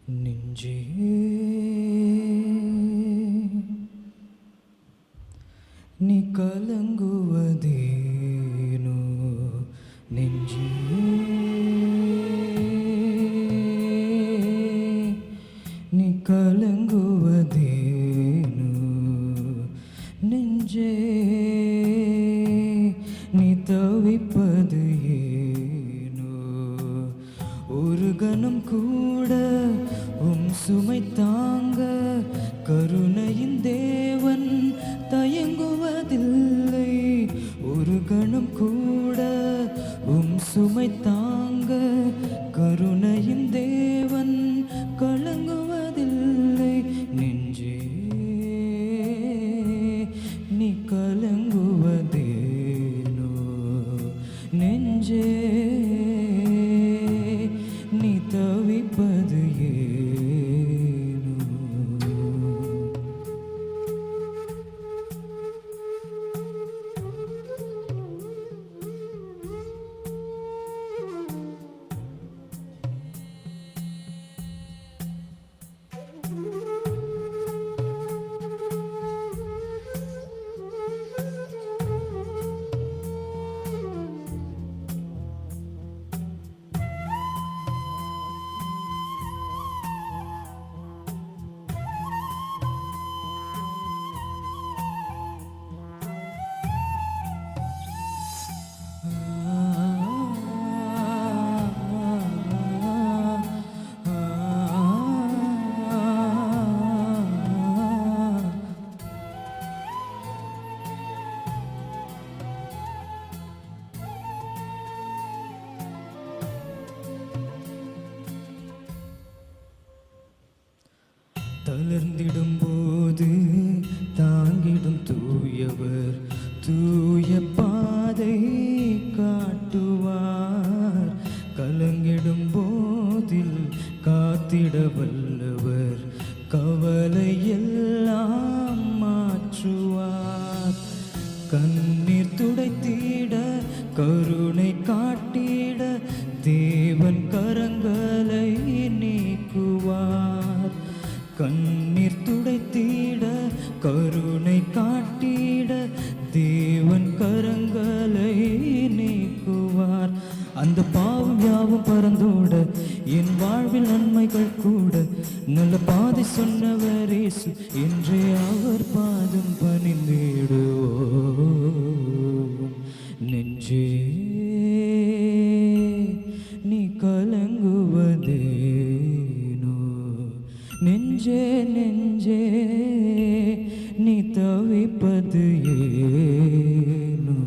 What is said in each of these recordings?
நெஞ்சே நீ கலங்குவதேனோ நெஞ்சே நீ கலங்குவதேனோ நெஞ்சே நீ தவிப்பது ஏனோ ஒரு கணம் கூட சுமை தாங்க கருணையின் தேவன் தயங்குவதில்லை ஒரு கணம் கூட சுமை தாங்க கருணையின் தேவன் கலங்குவதில்லை நெஞ்சே நீ கலங்குவதேனோ நெஞ்சே நீ தவிப்பது தளர்ந்திடும் போது தாங்கிடும் தூயவர் தூய பாதை காட்டுவார் கலங்கிடும் போதில் காத்திட வல்லவர் கவலை எல்லாம் மாற்றுவார் கண்ணீர் துடைத்திட கருணை காட்டிட தேவன் கரங்களை நீக்குவார் கண்ணீர் துடைத்திட கருணை காட்டிட தேவன் கரங்களை நீக்குவார் அந்த பாவம் யாவும் பறந்தோட என் வாழ்வில் நன்மைகள் கூட நல்ல பாதை சொன்னவர் இயேசு என்றே அவர் பாதம் பணிந்திடுவோம் நெஞ்சே நீ கலங்குவதேனோ நெஞ்சே நெஞ்சே நீ தவிப்பது ஏனோ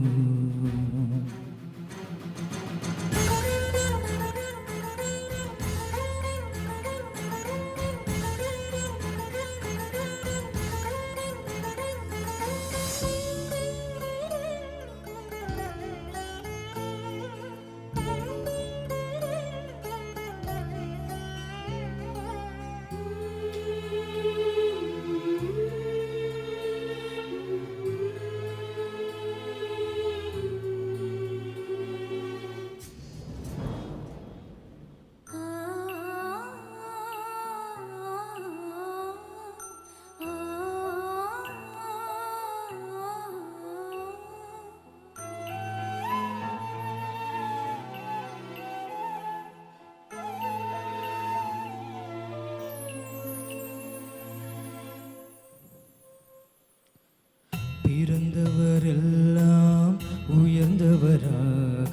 பிறந்தவரெல்லாம் உயர்ந்தவராக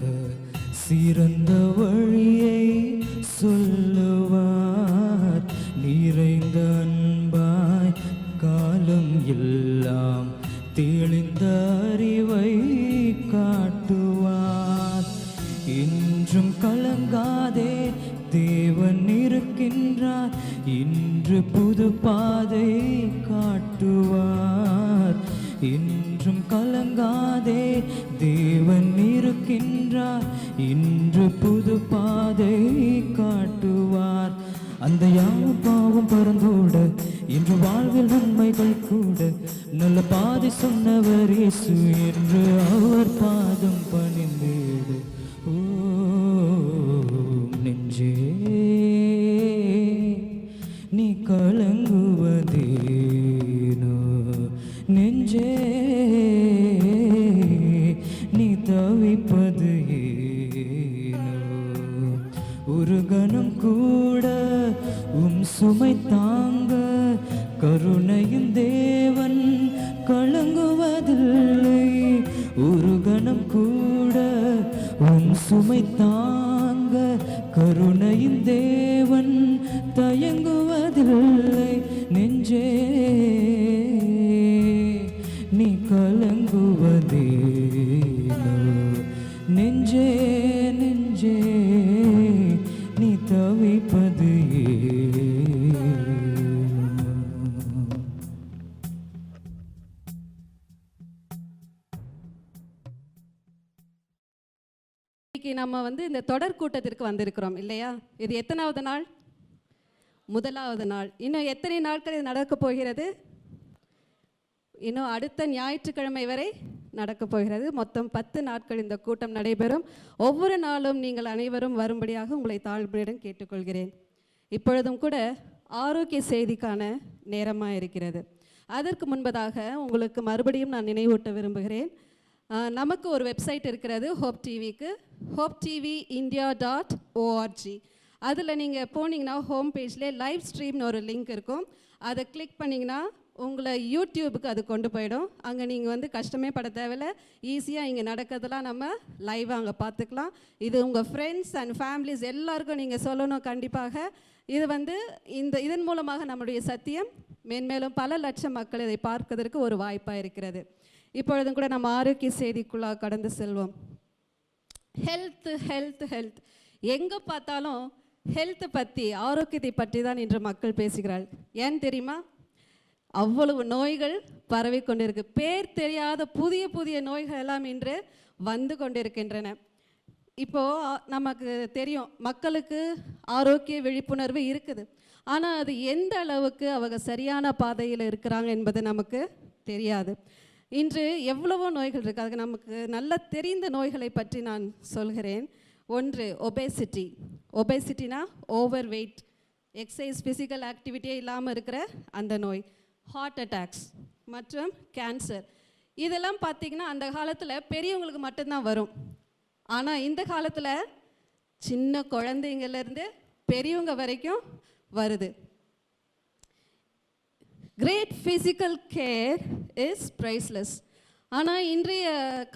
சிறந்த வழியை சொல்லுவார் நிறைந்த அன்பாய் காலம் எல்லாம் தெளிந்த அறிவை காட்டுவார் என்றும் கலங்காதே தேவன் இருக்கின்றார் இன்று புது பாதை காட்டுவார் என்றும் கலங்காதே தேவன் இருக்கின்றார் இன்று புது பாதை காட்டுவார் அந்த யாவும் பாவம் பறந்தோட இன்று வாழ்வில் நன்மைகள் கூட நல்ல பாதை சொன்னவர் இயேசு என்று அவர் பாதம் பணிந்திடு ஓ நெஞ்சே ஒரு கணம் கூட சுமை தாங்க கருணையின் தேவன் கலங்குவதில்லை. ஒரு கணம் கூட சுமை தாங்க கருணையின் தேவன் தயங்குவதில்லை. நெஞ்சே நீ கலங்குவதேனோ, நெஞ்சே நெஞ்சே நீ தவிப்பது ஏனோ. நம்ம இந்த தொடர் கூட்டத்திற்கு வந்திருக்கிறோம் இல்லையா? இது எத்தனாவது நாள்? முதலாவது நாள். இன்னும் எத்தனை நாட்கள் இது நடக்க போகிறது? இன்னும் அடுத்த ஞாயிற்றுக்கிழமை வரை நடக்கப் போகிறது. மொத்தம் 10 நாட்கள் இந்த கூட்டம் நடைபெறும். ஒவ்வொரு நாளும் நீங்கள் அனைவரும் வரும்படியாக உங்களை தாழ்மையுடன் கேட்டுக்கொள்கிறேன். இப்பொழுதும் கூட ஆரோக்கிய செய்திக்கான நேரமாக இருக்கிறது. அதற்கு முன்பதாக உங்களுக்கு மறுபடியும் நான் நினைவூட்ட விரும்புகிறேன். நமக்கு ஒரு வெப்சைட் இருக்கிறது ஹோப் டிவிக்கு, hoptvindia.org. அதில் நீங்கள் போனீங்கன்னா ஹோம் பேஜ்லேயே லைவ் ஸ்ட்ரீம்னு ஒரு லிங்க் இருக்கும். அதை கிளிக் பண்ணிங்கன்னா உங்களை யூடியூபுக்கு அது கொண்டு போயிடும். அங்கே நீங்கள் கஷ்டமே பட தேவையில்லை. ஈஸியாக இங்கே நடக்கிறதுலாம் நம்ம லைவாக அங்கே பார்த்துக்கலாம். இது உங்கள் ஃப்ரெண்ட்ஸ் அண்ட் ஃபேமிலிஸ் எல்லாருக்கும் நீங்கள் சொல்லணும். கண்டிப்பாக இது இதன் மூலமாக நம்முடைய சத்தியம் மேன்மேலும் பல லட்சம் மக்கள் இதை பார்ப்பதற்கு ஒரு வாய்ப்பாக இருக்கிறது. இப்பொழுதும் கூட நம்ம ஆரோக்கிய செய்திக்குள்ளாக கடந்து செல்வோம். ஹெல்த் ஹெல்த் ஹெல்த், எங்கே பார்த்தாலும் ஹெல்த்தை பற்றி, ஆரோக்கியத்தை பற்றி தான் இன்று மக்கள் பேசுகிறார்கள். ஏன் தெரியுமா? அவ்வளவு நோய்கள் பரவி கொண்டிருக்கு. பேர் தெரியாத புதிய புதிய நோய்கள் எல்லாம் இன்று வந்து கொண்டிருக்கின்றன. இப்போது நமக்கு தெரியும், மக்களுக்கு ஆரோக்கிய விழிப்புணர்வு இருக்குது. ஆனால் அது எந்த அளவுக்கு அவங்க சரியான பாதையில் இருக்கிறாங்க என்பது நமக்கு தெரியாது. இன்று எவ்வளவோ நோய்கள் இருக்குது. அதுக்கு நமக்கு நல்ல தெரிந்த நோய்களை பற்றி நான் சொல்கிறேன். ஒன்று ஒபேசிட்டி. ஒபேசிட்டினா ஓவர் வெயிட், எக்ஸசைஸ் ஃபிசிக்கல் ஆக்டிவிட்டியே இல்லாமல் இருக்கிற அந்த நோய். ஹார்ட் அட்டாக்ஸ் மற்றும் கேன்சர். இதெல்லாம் பார்த்திங்கன்னா அந்த காலத்தில் பெரியவங்களுக்கு மட்டும்தான் வரும். ஆனால் இந்த காலத்தில் சின்ன குழந்தைங்கள்லேருந்து பெரியவங்க வரைக்கும் வருது. Great physical care is priceless. ஆனால் இன்றைய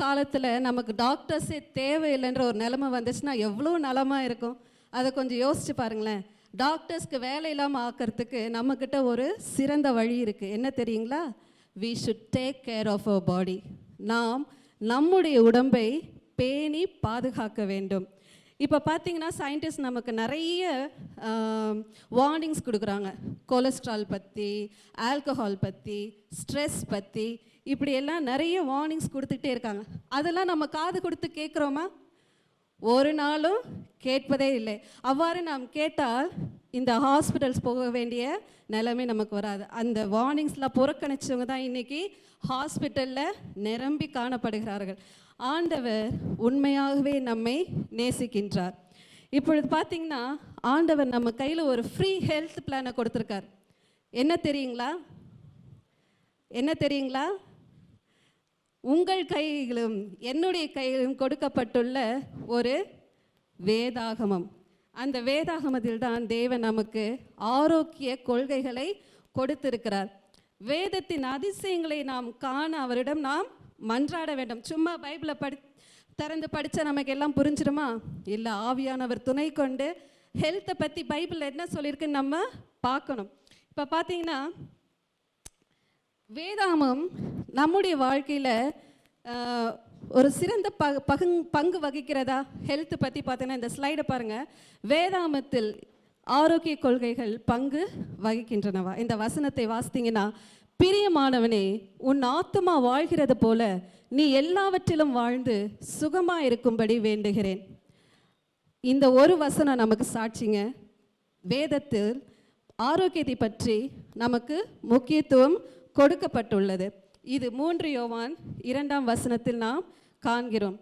காலத்தில் நமக்கு டாக்டர்ஸே தேவையில்லைன்ற ஒரு நிலைமை வந்துச்சுன்னா எவ்வளோ நலமாக இருக்கும். அதை கொஞ்சம் யோசிச்சு பாருங்களேன். டாக்டர்ஸ்க்கு வேலை இல்லாமல் ஆக்கிறதுக்கு நம்மக்கிட்ட ஒரு சிறந்த வழி இருக்குது. என்ன தெரியுங்களா? we should take care of our body. நாம் நம்முடைய உடம்பை பேணி பாதுகாக்க வேண்டும். இப்போ பார்த்தீங்கன்னா சயின்டிஸ்ட் நமக்கு நிறைய வார்னிங்ஸ் கொடுக்குறாங்க. கொலஸ்ட்ரால் பற்றி, ஆல்கஹால் பற்றி, ஸ்ட்ரெஸ் பற்றி, இப்படியெல்லாம் நிறைய வார்னிங்ஸ் கொடுத்துக்கிட்டே இருக்காங்க. அதெல்லாம் நம்ம காது கொடுத்து கேட்குறோமா? ஒரு நாளும் கேட்பதே இல்லை. அவ்வாறு நாம் கேட்டால் இந்த ஹாஸ்பிட்டல்ஸ் போக வேண்டிய நிலைமை நமக்கு வராது. அந்த வார்னிங்ஸ்லாம் புறக்கணிச்சவங்க தான் இன்றைக்கி ஹாஸ்பிட்டலில் நிரம்பி காணப்படுகிறார்கள். ஆண்டவர் உண்மையாகவே நம்மை நேசிக்கின்றார். இப்பொழுது பார்த்திங்கன்னா ஆண்டவர் நம்ம கையில் ஒரு ஃப்ரீ ஹெல்த் பிளானை கொடுத்துருக்கார். என்ன தெரியுங்களா? என்ன தெரியுங்களா? உங்கள் கையிலும் என்னுடைய கையிலும் கொடுக்கப்பட்டுள்ள ஒரு வேதாகமம். அந்த வேதாகமத்தில் தான் தேவன் நமக்கு ஆரோக்கிய கொள்கைகளை கொடுத்திருக்கிறார். வேதத்தின் அதிசயங்களை நாம் காண அவரிடம் நாம் மன்றாட வேண்டும். சும்மா பைபிளை திறந்து படித்தா நமக்கு எல்லாம் புரிஞ்சிடுமா? இல்லை, ஆவியானவர் துணை கொண்டு ஹெல்த்தை பற்றி பைபிளில் என்ன சொல்லியிருக்குன்னு நம்ம பார்க்கணும். இப்போ பார்த்தீங்கன்னா வேதாகமம் நம்முடைய வாழ்க்கையில் ஒரு சிறந்த பங்கு வகிக்கிறதா? ஹெல்த்து பற்றி பார்த்தீங்கன்னா இந்த ஸ்லைடை பாருங்கள். வேதாகமத்தில் ஆரோக்கிய கொள்கைகள் பங்கு வகிக்கின்றனவா? இந்த வசனத்தை வாசித்தீங்கன்னா, பிரியமானவனே, உன் ஆத்துமா வாழ்கிறது போல நீ எல்லாவற்றிலும் வாழ்ந்து சுகமாக இருக்கும்படி வேண்டுகிறேன். இந்த ஒரு வசனம் நமக்கு சாட்சிங்க. வேதத்தில் ஆரோக்கியத்தை பற்றி நமக்கு முக்கியத்துவம் கொடுக்கப்பட்டுள்ளது. இது 3 யோவான் 2ஆம் வசனத்தில் நாம் காண்கிறோம்.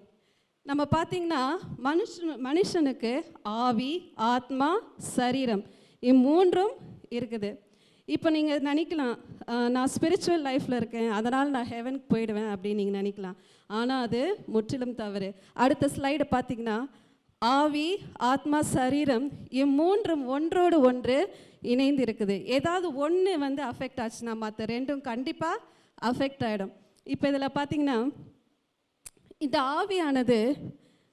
நம்ம பார்த்திங்கன்னா மனுஷனுக்கு ஆவி, ஆத்மா, சரீரம் இம்மூன்றும் இருக்குது. இப்போ நீங்கள் நினைக்கலாம், நான் ஸ்பிரிச்சுவல் லைஃப்பில் இருக்கேன், அதனால் நான் ஹெவனுக்கு போயிடுவேன் அப்படின்னு நீங்கள் நினைக்கலாம். ஆனால் அது முற்றிலும் தவறு. அடுத்த ஸ்லைடை பார்த்திங்கன்னா, ஆவி, ஆத்மா, சரீரம் இம்மூன்றும் ஒன்றோடு ஒன்று இணைந்து இருக்குது. ஏதாவது ஒன்று வந்து அஃபெக்ட் ஆச்சுன்னா மற்ற ரெண்டும் கண்டிப்பாக அஃபெக்ட் ஆகிடும். இப்போ இதில் பார்த்திங்கன்னா இந்த ஆவியானது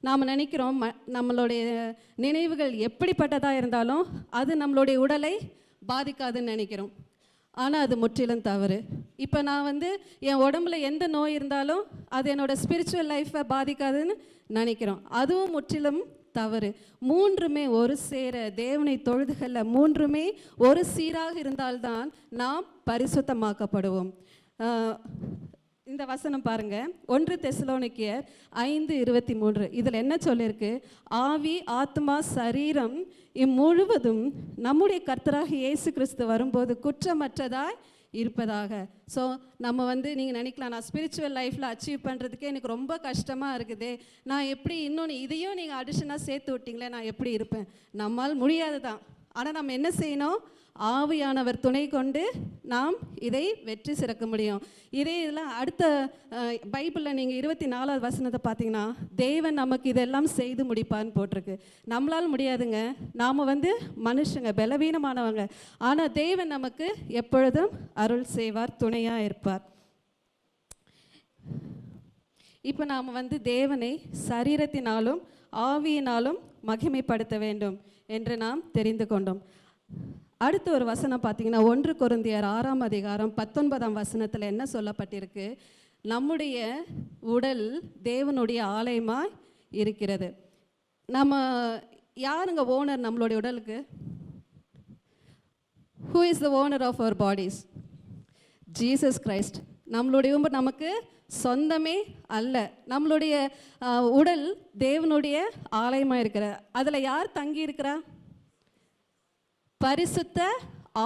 நாம் நினைக்கிறோம் நம்மளுடைய நினைவுகள் எப்படிப்பட்டதாக இருந்தாலும் அது நம்மளுடைய உடலை பாதிக்காதுன்னு நினைக்கிறோம். ஆனால் அது முற்றிலும் தவறு. இப்போ நான் வந்து என் உடம்புல எந்த நோய் இருந்தாலும் அது என்னோடய ஸ்பிரிச்சுவல் லைஃப்பை பாதிக்காதுன்னு நினைக்கிறோம். அதுவும் முற்றிலும் தவறு. மூன்றுமே ஒரு சேர தேவனை தொழுதுகள்ல மூன்றுமே ஒரு சீராக இருந்தால்தான் நாம் பரிசுத்தமாக்கப்படுவோம். இந்த வசனம் பாருங்க, 1 தெசலோனிக்கேயர் 5:23. இதில் என்ன சொல்லியிருக்கு? ஆவி, ஆத்மா, சரீரம் இம்முழுவதும் நம்முடைய கர்த்தராக இயேசு கிறிஸ்து வரும்போது குற்றமற்றதாய் இருப்பதாக. ஸோ நம்ம வந்து நீங்கள் நினைக்கலாம், நான் ஸ்பிரிச்சுவல் லைஃப்பில் அச்சீவ் பண்ணுறதுக்கே எனக்கு ரொம்ப கஷ்டமாக இருக்குது, நான் எப்படி இன்னொன்று இதையும் நீங்கள் அடிஷனாக சேர்த்து விட்டிங்களே, நான் எப்படி இருப்பேன்? நம்மால் முடியாது தான். ஆனால் நம்ம என்ன செய்யணும்? ஆவியானவர் துணை கொண்டு நாம் இதை வெற்றி சிறக்க முடியும். இதில் அடுத்த பைபிளில் நீங்கள் 24வது வசனத்தை பார்த்தீங்கன்னா, தேவன் நமக்கு இதெல்லாம் செய்து முடிப்பான்னு போட்டிருக்கு. நம்மளால் முடியாதுங்க, நாம் வந்து மனுஷங்க, பலவீனமானவங்க. ஆனால் தேவன் நமக்கு எப்பொழுதும் அருள் செய்வார், துணையாக இருப்பார். இப்போ நாம் வந்து தேவனை சரீரத்தினாலும் ஆவியினாலும் மகிமைப்படுத்த வேண்டும் என்று நாம் தெரிந்து கொண்டோம். அடுத்த ஒரு வசனம் பார்த்தீங்கன்னா 1 கொரிந்தியர் 6:19 வசனத்தில் என்ன சொல்லப்பட்டிருக்கு? நம்முடைய உடல் தேவனுடைய ஆலயமாய் இருக்கிறது. நம்ம யாருங்க ஓனர் நம்மளுடைய உடலுக்கு? Who is the owner of our bodies? Jesus Christ. நம்மளுடைய உடம்பு நமக்கு சொந்தமே அல்ல. நம்மளுடைய உடல் தேவனுடைய ஆலயமாக இருக்கிற. அதில் யார் தங்கி இருக்கிறா? பரிசுத்த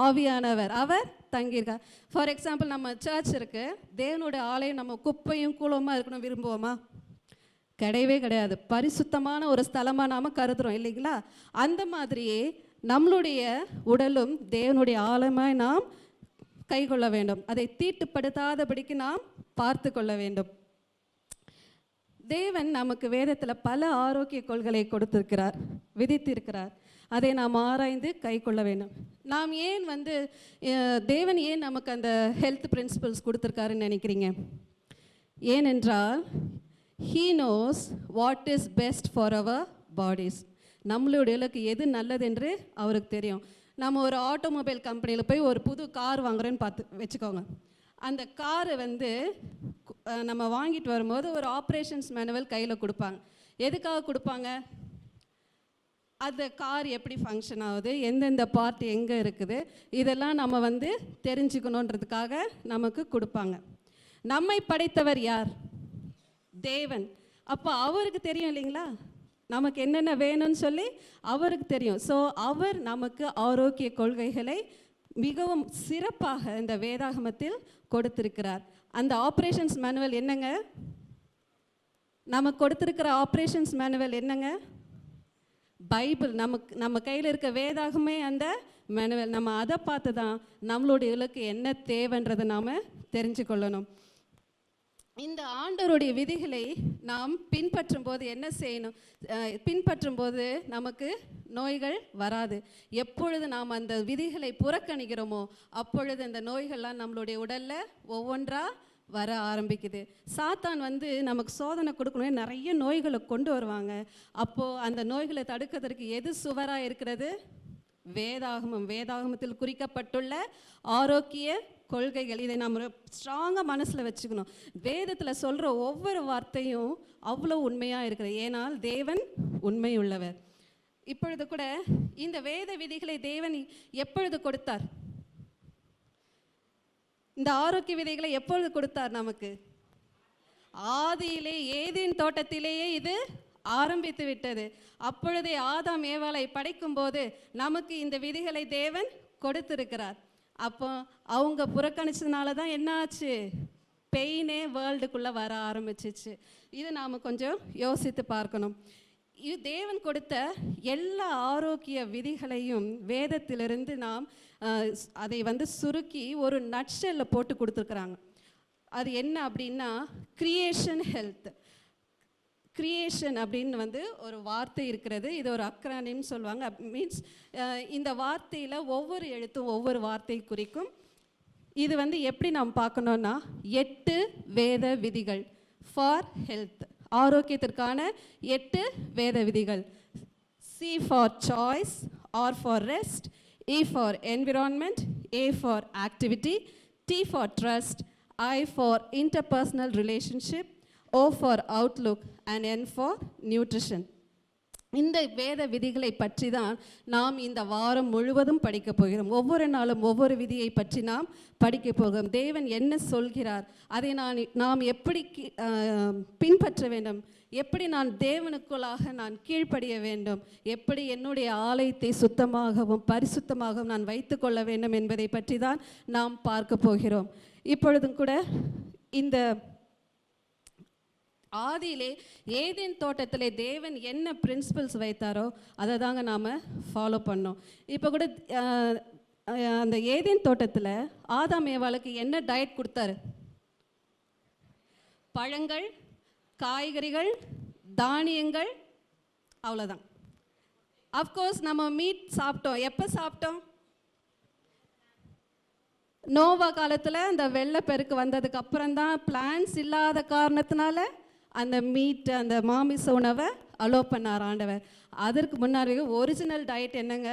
ஆவியானவர், அவர் தங்கியிருக்கார். ஃபார் எக்ஸாம்பிள், நம்ம சர்ச் இருக்கு, தேவனுடைய ஆலயம் நம்ம குப்பையும் கூலமாக இருக்கணும் விரும்புவோமா? கிடையவே கிடையாது. பரிசுத்தமான ஒரு ஸ்தலமாக நாம் கருதுகிறோம் இல்லைங்களா? அந்த மாதிரியே நம்மளுடைய உடலும் தேவனுடைய ஆலயமாய் நாம் கை கொள்ள வேண்டும். அதை தீட்டுப்படுத்தாதபடிக்கு நாம் பார்த்து கொள்ள வேண்டும். தேவன் நமக்கு வேதத்தில் பல ஆரோக்கிய கொள்கைகளை கொடுத்திருக்கிறார், விதித்திருக்கிறார். அதை நாம் ஆராய்ந்து கை கொள்ள வேண்டும். நாம் ஏன் வந்து தேவன் ஏன் நமக்கு அந்த ஹெல்த் பிரின்சிபல்ஸ் கொடுத்துருக்காருன்னு நினைக்கிறீங்க? ஏனென்றால் He knows what is best for our bodies. நம்மளுடைய உடலுக்கு எது நல்லது என்று அவருக்கு தெரியும். நம்ம ஒரு ஆட்டோமொபைல் கம்பெனியில் போய் ஒரு புது கார் வாங்குறேன்னு பார்த்து வச்சுக்கோங்க. அந்த காரை வந்து நம்ம வாங்கிட்டு வரும்போது ஒரு ஆப்ரேஷன்ஸ் மேனுவல் கையில் கொடுப்பாங்க. எதுக்காக கொடுப்பாங்க? அந்த கார் எப்படி ஃபங்க்ஷன் ஆகுது, எந்தெந்த பார்ட் எங்கே இருக்குது, இதெல்லாம் நம்ம வந்து தெரிஞ்சுக்கணுன்றதுக்காக நமக்கு கொடுப்பாங்க. நம்மை படைத்தவர் யார்? தேவன். அப்போ அவருக்கு தெரியும் இல்லைங்களா நமக்கு என்னென்ன வேணும்னு சொல்லி அவருக்கு தெரியும். ஸோ அவர் நமக்கு ஆரோக்கிய கொள்கைகளை மிகவும் சிறப்பாக இந்த வேதாகமத்தில் கொடுத்திருக்கிறார். அந்த ஆப்ரேஷன்ஸ் மேனுவல் என்னங்க? நமக்கு கொடுத்திருக்கிற ஆப்ரேஷன்ஸ் மேனுவல் என்னங்க? பைபிள். நம்ம கையில் இருக்க வேதாகமே அந்த மேனுவல். நம்ம அதை பார்த்து தான் நம்மளுடைய இலக்கு என்ன தேவைன்றதை நாம் தெரிஞ்சு கொள்ளணும். இந்த ஆண்டவருடைய விதிகளை நாம் பின்பற்றும் போது என்ன செய்யணும்? பின்பற்றும் போது நமக்கு நோய்கள் வராது. எப்பொழுது நாம் அந்த விதிகளை புறக்கணிக்கிறோமோ அப்பொழுது அந்த நோய்கள்லாம் நம்மளுடைய உடலில் ஒவ்வொன்றா வர ஆரம்பிக்குது. சாத்தான் வந்து நமக்கு சோதனை கொடுக்கணும், நிறைய நோய்களை கொண்டு வருவாங்க. அப்போது அந்த நோய்களை தடுக்கிறதுக்கு எது சுவராக இருக்கிறது? வேதாகமம். வேதாகமத்தில் குறிக்கப்பட்டுள்ள ஆரோக்கிய கொள்கைகள். இதை நம்ம ஸ்ட்ராங்காக மனசில் வச்சுக்கணும். வேதத்தில் சொல்கிற ஒவ்வொரு வார்த்தையும் அவ்வளோ உண்மையாக இருக்கிறது. ஏனால் தேவன் உண்மை உள்ளவர். இப்பொழுது கூட இந்த வேத விதிகளை தேவன் எப்பொழுது கொடுத்தார்? இந்த ஆரோக்கிய விதைகளை எப்பொழுது கொடுத்தார் நமக்கு? ஆதியிலே ஏதேன் தோட்டத்திலேயே இது ஆரம்பித்து விட்டது. அப்பொழுதே ஆதாம் ஏவாளை படைக்கும் போது நமக்கு இந்த விதிகளை தேவன் கொடுத்திருக்கிறார். அப்போ அவங்க புறக்கணிச்சதுனால தான் என்ன ஆச்சு? பெயினே வேர்ல்டுக்குள்ளே வர ஆரம்பிச்சிச்சு. இது நாம் கொஞ்சம் யோசித்து பார்க்கணும். இது தேவன் கொடுத்த எல்லா ஆரோக்கிய விதிகளையும் வேதத்திலிருந்து நாம் அதை வந்து சுருக்கி ஒரு நட்ஷெல்லில் போட்டு கொடுத்துருக்குறாங்க. அது என்ன அப்படின்னா, கிரியேஷன் ஹெல்த். கிரியேஷன் அப்படின்னு வந்து ஒரு வார்த்தை இருக்கிறது. இது ஒரு அக்ரானிம் சொல்லுவாங்க. மீன்ஸ் இந்த வார்த்தையில் ஒவ்வொரு எழுத்தும் ஒவ்வொரு வார்த்தை குறிக்கும். இது வந்து எப்படி நாம் பார்க்கணுன்னா 8 வேத விதிகள் ஃபார் ஹெல்த், ஆரோக்கியத்திற்கான 8 வேத விதிகள். C for choice, R for rest, E for environment, A for activity, T for trust, I for interpersonal relationship, O for Outlook and N for nutrition. இந்த வேத விதிகளை பற்றி தான் நாம் இந்த வாரம் முழுவதும் படிக்க போகிறோம். ஒவ்வொரு நாளும் ஒவ்வொரு விதியை பற்றி நாம் படிக்க போகிறோம். தேவன் என்ன சொல்கிறார், அதை நாம் எப்படி பின்பற்ற வேண்டும், எப்படி நான் தேவனுக்குள்ளாக நான் கீழ்ப்படிய வேண்டும், எப்படி என்னுடைய ஆலயத்தை சுத்தமாகவும் பரிசுத்தமாகவும் நான் வைத்துக்கொள்ள வேண்டும் என்பதை பற்றி தான் நாம் பார்க்க போகிறோம். இப்பொழுதும் கூட இந்த ஆதியிலே ஏதேன் தோட்டத்திலே தேவன் என்ன பிரின்சிபல்ஸ் வைத்தாரோ அதை தாங்க நாம் ஃபாலோ பண்ணோம். இப்போ கூட அந்த ஏதேன் தோட்டத்தில் ஆதாம் ஏவாளுக்கு என்ன டயட் கொடுத்தாரு? பழங்கள், காய்கறிகள், தானியங்கள், அவ்வளோதான். அஃப்கோர்ஸ் நம்ம மீட் சாப்பிட்டோம். எப்போ சாப்பிட்டோம்? நோவா காலத்தில் அந்த வெள்ளப்பெருக்கு வந்ததுக்கு அப்புறம் தான் பிளான்ஸ் இல்லாத காரணத்தினால அந்த மீட், அந்த மாமிச உணவை அலோ பண்ணார் ஆண்டவர். அதற்கு முன்னாடி ஒரிஜினல் டயட் என்னங்க?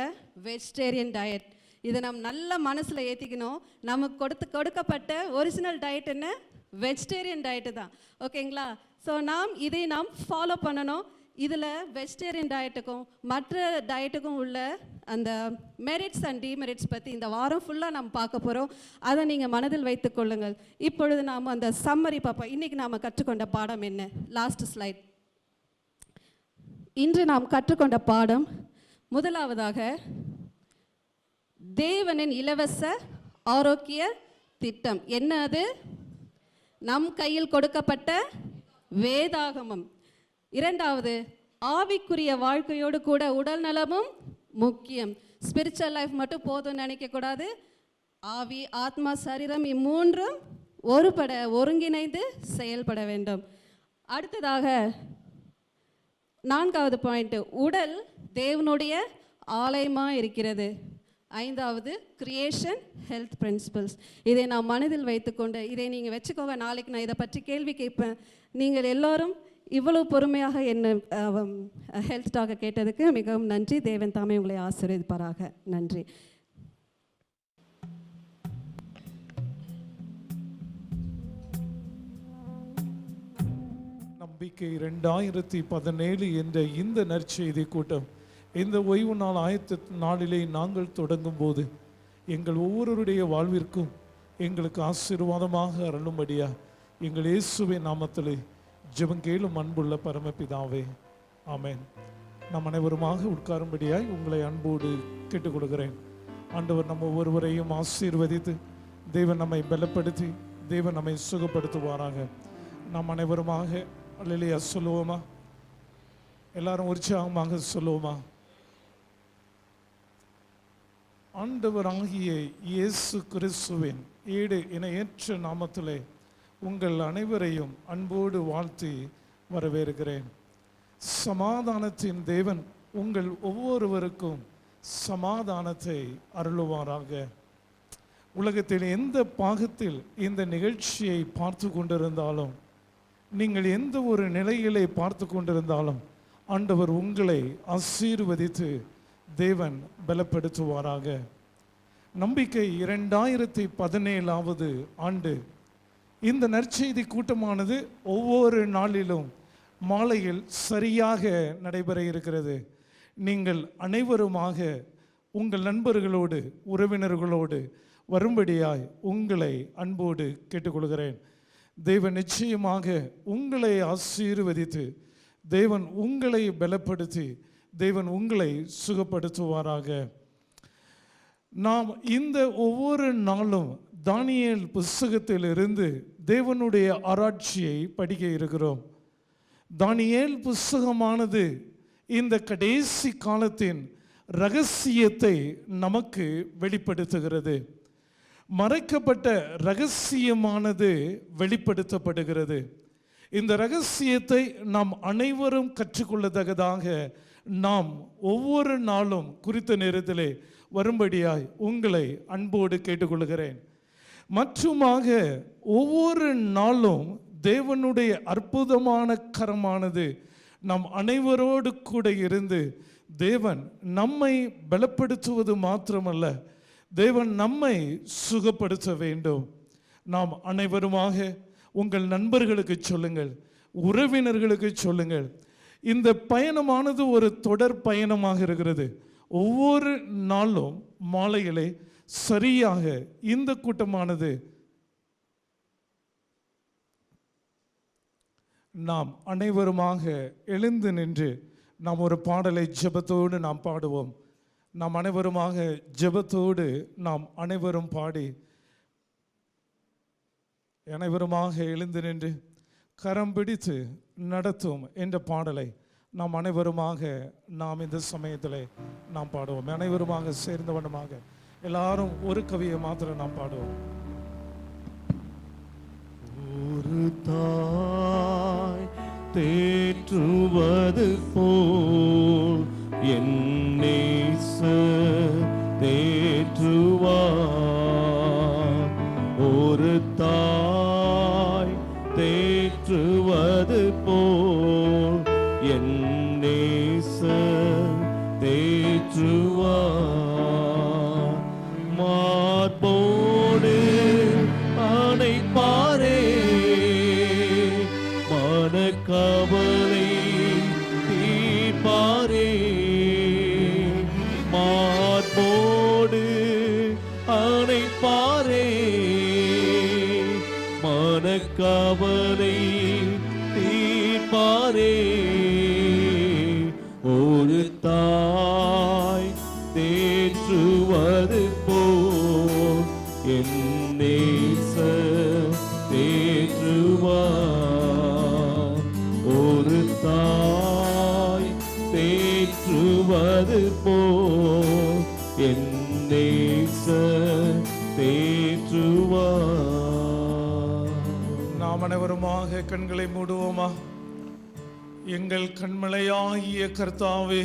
Vegetarian diet. இதை நம்ம நல்ல மனசில் ஏற்றிக்கணும். நமக்கு கொடுக்கப்பட்ட ஒரிஜினல் டயட் என்ன? வெஜிடேரியன் டயட்டு தான். ஓகேங்களா? ஸோ இதை நாம் ஃபாலோ பண்ணணும். இதில் வெஜிடேரியன் டயட்டுக்கும் மற்ற டயட்டுக்கும் உள்ள அந்த மெரிட்ஸ் அண்ட் டிமெரிட்ஸ் பற்றி இந்த வாரம் ஃபுல்லாக நாம் பார்க்க போகிறோம். அதை நீங்கள் மனதில் வைத்து கொள்ளுங்கள். இப்பொழுது நாம் அந்த சம்மரி பார்ப்போம். இன்றைக்கி நாம் கற்றுக்கொண்ட பாடம் என்ன? Last slide. இன்று நாம் கற்றுக்கொண்ட பாடம் முதலாவதாக தேவனின் இலவச ஆரோக்கிய திட்டம். என்ன அது? நம் கையில் கொடுக்கப்பட்ட வேதாகமம். இரண்டாவது, ஆவிக்குரிய வாழ்க்கையோடு கூட உடல் நலமும் முக்கியம். ஸ்பிரிச்சுவல் லைஃப் மட்டும் போதும்னு நினைக்கக்கூடாது. ஆவி, ஆத்மா, சரீரம் இம்மூன்றும் ஒருங்கிணைந்து செயல்பட வேண்டும். அடுத்ததாக நான்காவது பாயிண்ட், உடல் தேவனுடைய ஆலயமாக இருக்கிறது. ஐந்தாவது, கிரியேஷன் ஹெல்த் பிரின்சிபல்ஸ். இதை நான் மனதில் வைத்துக்கொண்டு இதை நீங்கள் வச்சுக்கோங்க. நாளைக்கு நான் இதை பற்றி கேள்வி கேட்பேன். நீங்கள் எல்லோரும் இவ்வளவு பொறுமையாக என்ன ஹெல்த் டாக்கை கேட்டதுக்கு மிகவும் நன்றி. தேவன் தாமே உங்களை ஆசீர்வதிப்பாராக. நன்றி. நம்பிக்கை 2017 என்ற இந்த நற்செய்தி கூட்டம் இந்த ஓய்வு நாள் ஆயத்த நாளிலே நாங்கள் தொடங்கும் போது எங்கள் ஒவ்வொருவருடைய வாழ்விற்கும் எங்களுக்கு ஆசீர்வாதமாக அருளும்படியா எங்கள் இயேசுவின் நாமத்திலே ஜெபங்கேளும் அன்புள்ள பரமபிதாவே, ஆமென். நம் அனைவருமாக உட்காரும்படியாய் உங்களை அன்போடு கேட்டுக்கொள்கிறேன். ஆண்டவர் நம்ம ஒவ்வொருவரையும் ஆசீர்வதித்து தேவன் நம்மை பலப்படுத்தி தேவன் நம்மை சுகப்படுத்துவாராக. நாம் அனைவருமாக அல்லேலூயா சொல்லுவோமா? எல்லாரும் உற்சாகமாக சொல்லுவோமா? ஆண்டவராகிய இயேசு கிறிஸ்துவின் ஈடு இணையற்ற நாமத்திலே உங்கள் அனைவரையும் அன்போடு வாழ்த்தி வரவேற்கிறேன். சமாதானத்தின் தேவன் உங்கள் ஒவ்வொருவருக்கும் சமாதானத்தை அருளுவாராக. உலகத்தில் எந்த பாகத்தில் இந்த நிகழ்ச்சியை பார்த்து கொண்டிருந்தாலும், நீங்கள் எந்த ஒரு நிலையிலே பார்த்து கொண்டிருந்தாலும், ஆண்டவர் உங்களை ஆசீர்வதித்து தேவன் பலப்படுத்துவாராக. நம்பிக்கை 2017 ஆண்டு இந்த நற்செய்தி கூட்டமானது ஒவ்வொரு நாளிலும் மாலையில் சரியாக நடைபெற இருக்கிறது. நீங்கள் அனைவருமாக உங்கள் நண்பர்களோடு உறவினர்களோடு வரும்படியாய் உங்களை அன்போடு கேட்டுக்கொள்கிறேன். தேவன் நிச்சயமாக உங்களை ஆசீர்வதித்து தேவன் உங்களை பலப்படுத்தி தேவன் உங்களை சுகப்படுத்துவாராக. நாம் இந்த ஒவ்வொரு நாளும் தானியேல் புஸ்தகத்திலிருந்து தேவனுடைய ஆராய்ச்சியை படிக்க இருக்கிறோம். தானியேல் புஸ்தகமானது இந்த கடைசி காலத்தின் இரகசியத்தை நமக்கு வெளிப்படுத்துகிறது. மறைக்கப்பட்ட இரகசியமானது வெளிப்படுத்தப்படுகிறது. இந்த ரகசியத்தை நாம் அனைவரும் கற்றுக்கொள்ளத்தக்கதாக நாம் ஒவ்வொரு நாளும் குறித்த நேரத்திலே வரும்படியாய் உங்களை அன்போடு கேட்டுக்கொள்கிறேன். மற்றுமாக ஒவ்வொரு நாளும் தேவனுடைய அற்புதமான கரமானது நம் அனைவரோடு கூட இருந்து தேவன் நம்மை பலப்படுத்துவது மாத்திரமல்ல, தேவன் நம்மை சுகப்படுத்த வேண்டும். நாம் அனைவருமாக உங்கள் நண்பர்களுக்கு சொல்லுங்கள், உறவினர்களுக்கு சொல்லுங்கள். இந்த பயணமானது ஒரு தொடர் பயணமாக இருக்கிறது. ஒவ்வொரு நாளும் மாலையிலே சரியாக இந்த கூட்டமானது நாம் அனைவருமாக எழுந்து நின்று நாம் ஒரு பாடலை ஜெபத்தோடு நாம் பாடுவோம். நாம் அனைவருமாக ஜெபத்தோடு நாம் அனைவரும் பாடி அனைவருமாக எழுந்து நின்று கரம் பிடித்து நடத்தும் என்ற பாடலை நாம் அனைவருமாக நாம் இந்த சமயத்தில் நாம் பாடுவோம். அனைவருமாக சேர்ந்த வண்ணமாக எல்லாரும் ஒரு கவியை மாத்திரம் நாம் பாடுவோம். ஒரு தாய் தேற்றுவது போல் என் நேசர் தேற்றுவார். ஒரு தாய் தேற்றுவது போல் என் நேசர் தேற்றுவார். மார்போடு அணைப்பாரே, மனக்கவலை தீர்ப்பாரே. மார்போடு அணைப்பாரே, மனக்கவலை தீர்ப்பாரே. ஒரு தாய் தேற்றுவது போல் என் நேசர் தேற்றுவார். ஒரு தாய் தேற்றுவது போல் என் நேசர் தேற்றுவார். நாம் அனைவருமாக கண்களை மூடுவோமா? எங்கள் கண்மலையாகிய கர்த்தாவே,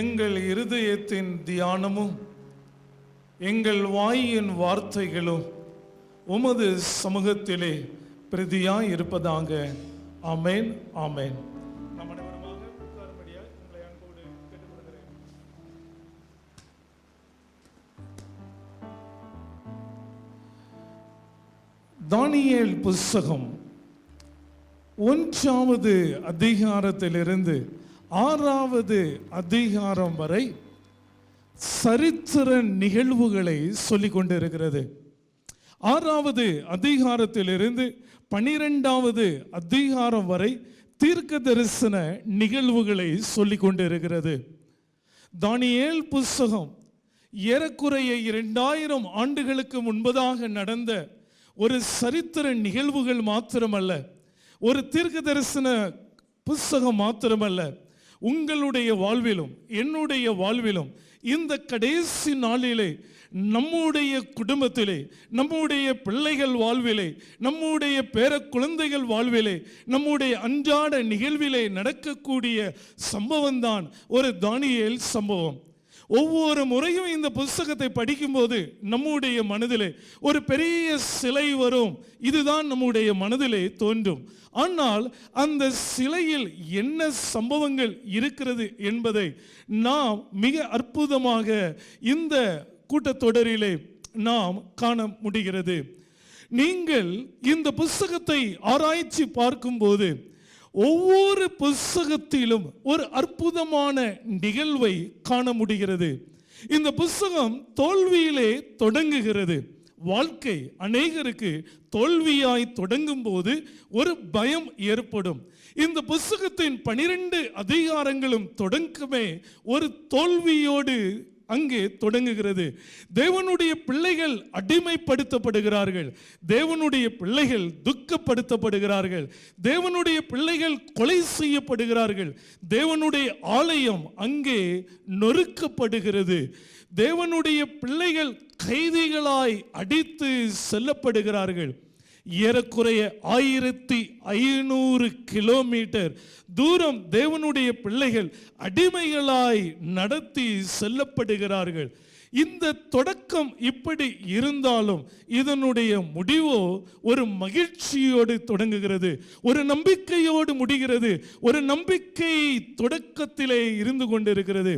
எங்கள் இருதயத்தின் தியானமும் எங்கள் வாயின் வார்த்தைகளும் உமது சமூகத்திலே பிரதியாய் இருப்பதாக. ஆமென், ஆமென். நாம் அனைவருமாக உட்காரும்படியாய் உங்களை அன்போடு கேட்டுக்கொள்கிறேன். தானியேல் புஸ்தகம் 1வது அதிகாரத்திலிருந்து 6வது அதிகாரம் வரை சரித்திர நிகழ்வுகளை சொல்லிக் கொண்டிருக்கிறது. 6வது அதிகாரத்திலிருந்து 12வது அதிகாரம் வரை தீர்க்க தரிசன நிகழ்வுகளை சொல்லிக் கொண்டிருக்கிறது. தானியேல் புஸ்தகம் ஏறக்குறைய 2000 ஆண்டுகளுக்கு முன்பதாக நடந்த ஒரு சரித்திர நிகழ்வுகள் மாத்திரமல்ல, ஒரு தீர்க்க தரிசன புஸ்தகம் மாத்திரமல்ல, உங்களுடைய வாழ்விலும் என்னுடைய வாழ்விலும் இந்த கடைசி நாளிலே நம்முடைய குடும்பத்திலே, நம்முடைய பிள்ளைகள் வாழ்விலே, நம்முடைய பேர குழந்தைகள் வாழ்விலே, நம்முடைய அன்றாட நிகழ்விலே நடக்கக்கூடிய சம்பவம் தான் ஒரு தானியேல் சம்பவம். ஒவ்வொரு முறையும் இந்த புஸ்தகத்தை படிக்கும்போது நம்முடைய மனதிலே ஒரு பெரிய சிலை வரும். இதுதான் நம்முடைய மனதிலே தோன்றும். ஆனால் அந்த சிலையில் என்ன சம்பவங்கள் இருக்கிறது என்பதை நாம் மிக அற்புதமாக இந்த கூட்டத்தொடரிலே நாம் காண முடிகிறது. நீங்கள் இந்த புஸ்தகத்தை ஆராய்ச்சி பார்க்கும்போது ஒவ்வொரு புஸ்தகத்திலும் ஒரு அற்புதமான நிகழ்வை காண முடிகிறது. இந்த புஸ்தகம் தோல்வியிலே தொடங்குகிறது. வாழ்க்கை அநேகருக்கு தோல்வியாய் தொடங்கும் போது ஒரு பயம் ஏற்படும். இந்த புஸ்தகத்தின் 12 அதிகாரங்களும் தொடக்கமே ஒரு தோல்வியோடு அங்கே தொடங்குகிறது. தேவனுடைய பிள்ளைகள் அடிமைப்படுத்தப்படுகிறார்கள், தேவனுடைய பிள்ளைகள் துக்கப்படுத்தப்படுகிறார்கள், தேவனுடைய பிள்ளைகள் கொலை செய்யப்படுகிறார்கள், தேவனுடைய ஆலயம் அங்கே நொறுக்கப்படுகிறது, தேவனுடைய பிள்ளைகள் கைதிகளாய் அடித்து செல்லப்படுகிறார்கள். ஏறக்குறைய 1500 கிலோமீட்டர் தூரம் தேவனுடைய பிள்ளைகள் அடிமைகளாய் நடத்தி செல்லப்படுகிறார்கள். இந்த தொடக்கம் இப்படி இருந்தாலும் இதனுடைய முடிவோ ஒரு மகிழ்ச்சியோடு தொடங்குகிறது, ஒரு நம்பிக்கையோடு முடிகிறது, ஒரு நம்பிக்கை தொடக்கத்திலே இருந்து கொண்டிருக்கிறது.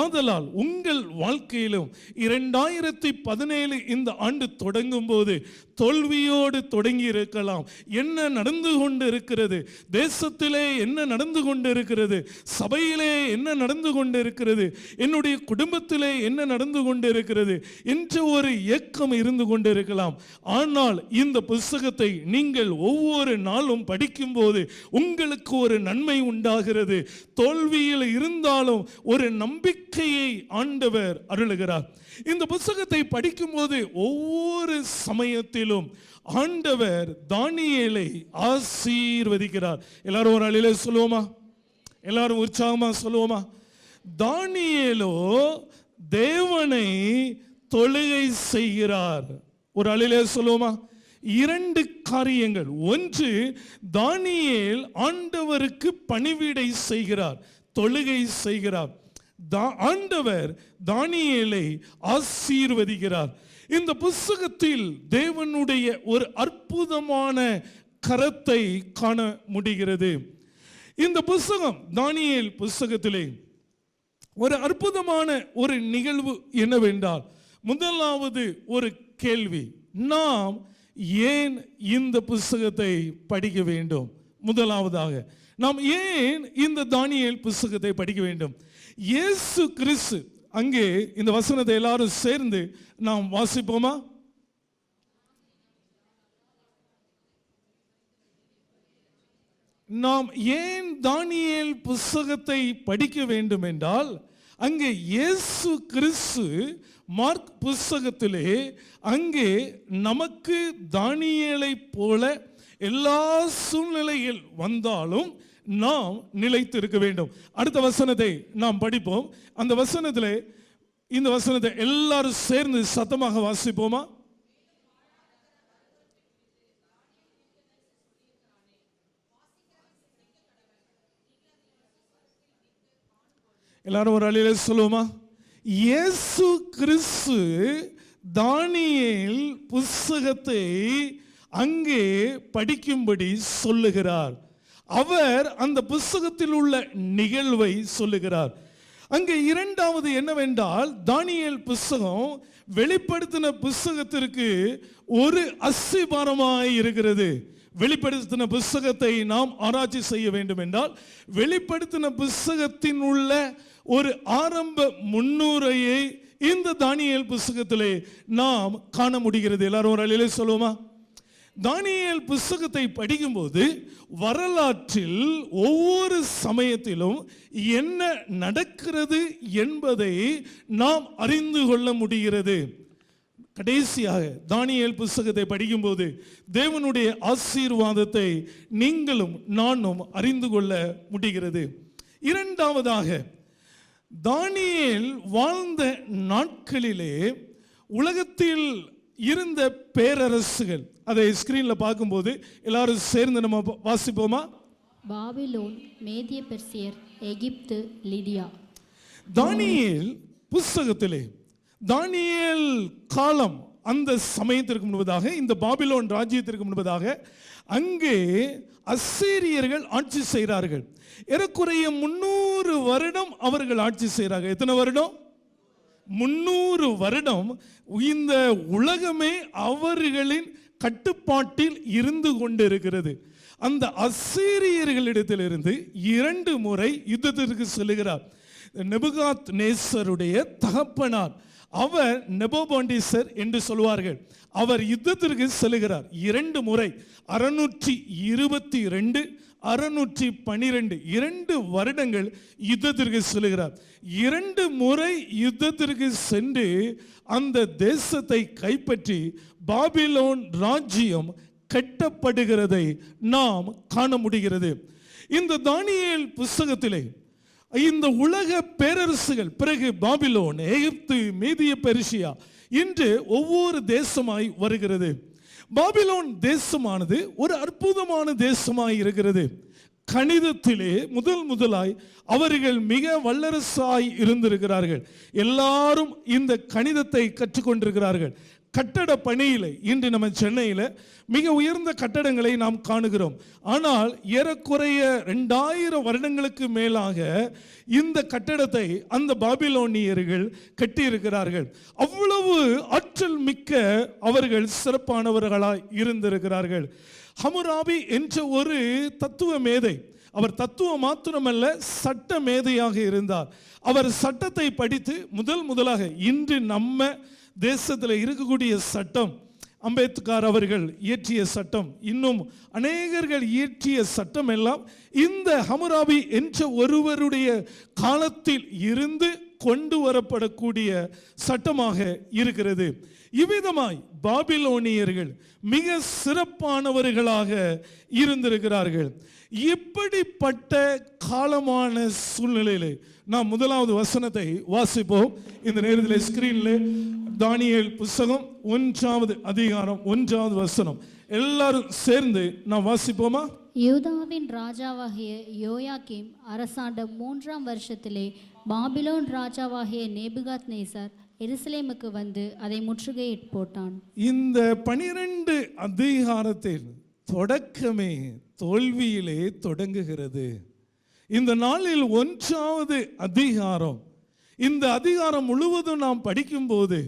ஆதலால் உங்கள் வாழ்க்கையிலும் 2017 இந்த ஆண்டு தொடங்கும் போது தோல்வியோடு தொடங்கி இருக்கலாம். என்ன நடந்து கொண்டு இருக்கிறது, தேசத்திலே என்ன நடந்து கொண்டு இருக்கிறது, சபையிலே என்ன நடந்து கொண்டு இருக்கிறது, என்னுடைய குடும்பத்திலே என்ன நடந்து கொண்டு இருக்கிறது என்ற ஒரு ஏக்கம் இருந்து கொண்டிருக்கலாம். ஆனால் இந்த புத்தகத்தை நீங்கள் ஒவ்வொரு நாளும் படிக்கும் போது உங்களுக்கு ஒரு நன்மை உண்டாகிறது. தோல்வியில் இருந்தாலும் ஒரு நம்பிக்கையை ஆண்டவர் அருளுகிறார். இந்த புத்தகத்தை படிக்கும்போது ஒவ்வொரு சமயத்திலும் ஆண்டவர் தானியேலை ஆசீர்வதிக்கிறார். எல்லாரும் ஒரு அழிலே சொல்லுவோமா? எல்லாரும் உற்சாகமா சொல்லுவோமா? தானியேலோ தேவனை தொழுகை செய்கிறார். ஒரு அழிலே சொல்லுவோமா? 2 காரியங்கள். ஒன்று, தானியேல் ஆண்டவருக்கு பணிவிடை செய்கிறார், தொழுகை செய்கிறார். ஆண்டவர் தானியேலை ஆசீர்வதிக்கிறார். இந்த புத்தகத்தில் தேவனுடைய ஒரு அற்புதமான கரத்தை காண முடிகிறது. இந்த புத்தகம் தானியேல் புத்தகத்திலே ஒரு அற்புதமான ஒரு நிகழ்வு என்னவென்றால், முதலாவது ஒரு கேள்வி, நாம் ஏன் இந்த புத்தகத்தை படிக்க வேண்டும்? முதலாவதாக நாம் ஏன் இந்த தானியேல் புத்தகத்தை படிக்க வேண்டும்? இயேசு கிறிஸ்து, அங்கே இந்த வசனத்தை எல்லாரும் சேர்ந்து நாம் வாசிப்போமா? நாம் ஏன் தானியேல் புத்தகத்தை படிக்க வேண்டும் என்றால், அங்கே இயேசு கிறிஸ்து மார்க் புத்தகத்திலே அங்கே நமக்கு தானியேலை போல எல்லா சூழ்நிலையில் வந்தாலும் நாம் நிலைத்து இருக்க வேண்டும். அடுத்த வசனத்தை நாம் படிப்போம். அந்த வசனத்திலே இந்த வசனத்தை எல்லாரும் சேர்ந்து சத்தமாக வாசிப்போமா? எல்லாரும் ஒரு அழிலே சொல்லுவோமா? இயேசு கிறிஸ்து தானியேல் புத்தகத்தை அங்கே படிக்கும்படி சொல்லுகிறார். அவர் அந்த புத்தகத்தில் உள்ள நிகழ்வை சொல்லுகிறார். அங்கே இரண்டாவது என்னவென்றால், தானியேல் புத்தகம் வெளிப்படுத்தின புத்தகத்திற்கு ஒரு அஸ்திபாரமாய் இருக்கிறது. வெளிப்படுத்தின புத்தகத்தை நாம் ஆராய்ச்சி செய்ய வேண்டும் என்றால், வெளிப்படுத்தின புத்தகத்தின் உள்ள ஒரு ஆரம்ப முன்னுரையை இந்த தானியேல் புத்தகத்திலே நாம் காண முடிகிறது. எல்லாரும் ஒரு அழிலே சொல்லுவோமா? தானியேல் புத்தகத்தை படிக்கும்போது வரலாற்றில் ஒவ்வொரு சமயத்திலும் என்ன நடக்கிறது என்பதை நாம் அறிந்து கொள்ள முடிகிறது. கடைசியாக தானியேல் புத்தகத்தை படிக்கும்போது தேவனுடைய ஆசீர்வாதத்தை நீங்களும் நானும் அறிந்து கொள்ள முடிகிறது. இரண்டாவதாக, தானியேல் வாழ்ந்த நாட்களிலே உலகத்தில் இருந்த பேரரசுகள், அதை ஸ்கிரீன்ல பார்க்கும்போது எல்லாரும் சேர்ந்து நம்ம வாசிப்போமா? பாபிலோன், மேதிய பெர்சியர், எகிப்து, லிடியா. தானியேல் புத்தகத்திலே தானியேல் காலம், அந்த சமயத்திற்கு முன்பதாக, இந்த பாபிலோன் ராஜ்யத்திற்கு முன்பதாக அங்கே அசீரியர்கள் ஆட்சி செய்கிறார்கள். ஏறக்குறைய 300 வருடம் அவர்கள் ஆட்சி செய்கிறார்கள். எத்தனை வருடம்? 300 வருடம் இந்த உலகமே அவர்களின் கட்டுப்பாட்டில் இருந்து கொண்டிருக்கிறது. அந்த அசீரியர்களிடத்திலிருந்து 2 முறை யுத்தத்திற்கு செல்லுகிறார். நெபுகாத் நேசருடைய தகப்பனார், அவர் நெபோபாண்டிசர் என்று சொல்வார்கள், அவர் யுத்தத்திற்கு செல்லுகிறார் 2 முறை. 622, 612, 2 வருடங்கள் யுத்தத்திற்கு செல்லுகிறார். 2 முறை யுத்தத்திற்கு சென்று அந்த தேசத்தை கைப்பற்றி பாபிலோன் ராஜ்யம் கட்டப்படுகிறதை நாம் காண முடிகிறது. இந்த தானியேல் புத்தகத்திலே இந்த உலக பேரரசுகள், பிறகு பாபிலோன், எகிப்து, மேதிய பெர்சியா, இன்று ஒவ்வொரு தேசமாய் வருகிறது. பாபிலோன் தேசமானது ஒரு அற்புதமான தேசமாய் இருக்கிறது. கணிதத்திலே முதலாய் அவர்கள் மிக வல்லரசாய் இருந்திருக்கிறார்கள். எல்லாரும் இந்த கணிதத்தை கற்றுக்கொண்டிருக்கிறார்கள். கட்டட பணியில் இன்று நம்ம சென்னையில் மிக உயர்ந்த கட்டடங்களை நாம் காணுகிறோம். ஆனால் ஏறக்குறைய 2000 வருடங்களுக்கு மேலாக இந்த கட்டடத்தை அந்த பாபிலோனியர்கள் கட்டியிருக்கிறார்கள். அவ்வளவு ஆற்றல் மிக்க அவர்கள் சிறப்பானவர்களாய் இருந்திருக்கிறார்கள். ஹம்முராபி என்ற ஒரு தத்துவ மேதை, அவர் தத்துவம் மாத்திரமல்ல சட்ட மேதையாக இருந்தார். அவர் சட்டத்தை படித்து முதலாக இன்று நம்ம தேசத்தில் இருக்கக்கூடிய சட்டம், அம்பேத்கர் அவர்கள் இயற்றிய சட்டம், இன்னும் அநேகர்கள் இயற்றிய சட்டம் எல்லாம் இந்த ஹம்முராபி என்ற ஒருவருடைய காலத்தில் இருந்து கொண்டு வரப்படக்கூடிய சட்டமாக இருக்கிறது. இவ்விதமாய் பாபிலோனியர்கள் மிக சிறப்பானவர்களாக இருந்திருக்கிறார்கள். இப்படிப்பட்ட காலமான சூழ்நிலையிலே நாம் முதலாவது வசனத்தை வாசிப்போம். இந்த நேரத்தில் ஸ்கிரீனில் தானியேல் புத்தகம் 1ஆம் அதிகாரம் 1ஆவது வசனம் எல்லாரும் சேர்ந்து நாம் வாசிப்போமா? யூதாவின் ராஜாவாகிய யோயாக்கீம் அரசாண்ட 3ஆம் வருஷத்திலே பாபிலோன் ராஜாவாகிய நேபுகாத்நேசர் எருசலேமுக்கு வந்து அதை முற்றுகையிட்டு போட்டான். இந்த 12 அதிகாரத்தில் தொடக்கமே தோல்வியிலே தொடங்குகிறது. இந்த நாளில் 1ஆவது அதிகாரம், இந்த அதிகாரம் முழுவதும் நாம் படிக்கும்போது,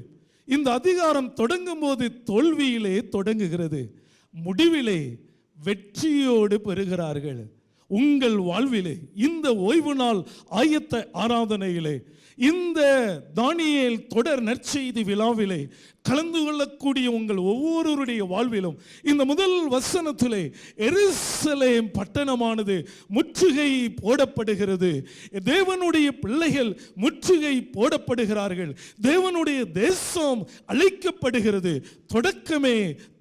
இந்த அதிகாரம் தொடங்கும் போது தோல்வியிலே தொடங்குகிறது, முடிவிலே வெற்றியோடு பெறுகிறார்கள். உங்கள் வாழ்விலே இந்த ஓய்வு நாள் ஆயத்த ஆராதனையிலே, இந்த தானியேல் தொடர் நற்செய்தி விழாவிலே கலந்து கொள்ளக்கூடிய உங்கள் ஒவ்வொருவருடைய வாழ்விலும் இந்த முதல் வசனத்திலே எருசலேம் பட்டணமானது முற்றுகை போடப்படுகிறது. தேவனுடைய பிள்ளைகள் முற்றுகை போடப்படுகிறார்கள். தேவனுடைய தேசம் அழைக்கப்படுகிறது. தொடக்கமே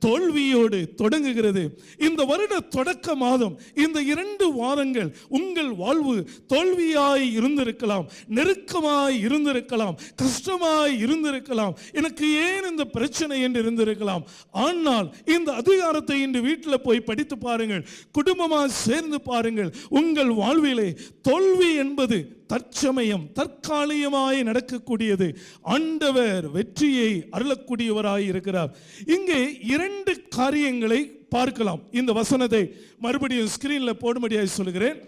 தோல்வியோடு தொடங்குகிறது. இந்த வருட தொடக்க மாதம், இந்த 2 வாரங்கள் உங்கள் வாழ்வு தோல்வியாய் இருந்திருக்கலாம், நெருக்கமாய் இருந்திருக்கலாம், கஷ்டமாய் இருந்திருக்கலாம், எனக்கு ஏன் இந்த பிரச்சனை என்று இருந்திருக்கலாம். ஆனால் இந்த அதிகாரத்தை இன்று வீட்டில் போய் படித்து பாருங்கள், குடும்பமாக சேர்ந்து பாருங்கள். உங்கள் வாழ்விலே தோல்வி என்பது தற்சமயம் தற்காலிகமாய் நடக்கக்கூடியது. ஆண்டவர் வெற்றியை அருளக்கூடியவராய் இருக்கிறார். இங்கே 2 காரியங்களை பார்க்கலாம். இந்த வசனத்தை மறுபடியும் ஸ்கிரீனில் போடும்படியாக சொல்கிறேன்.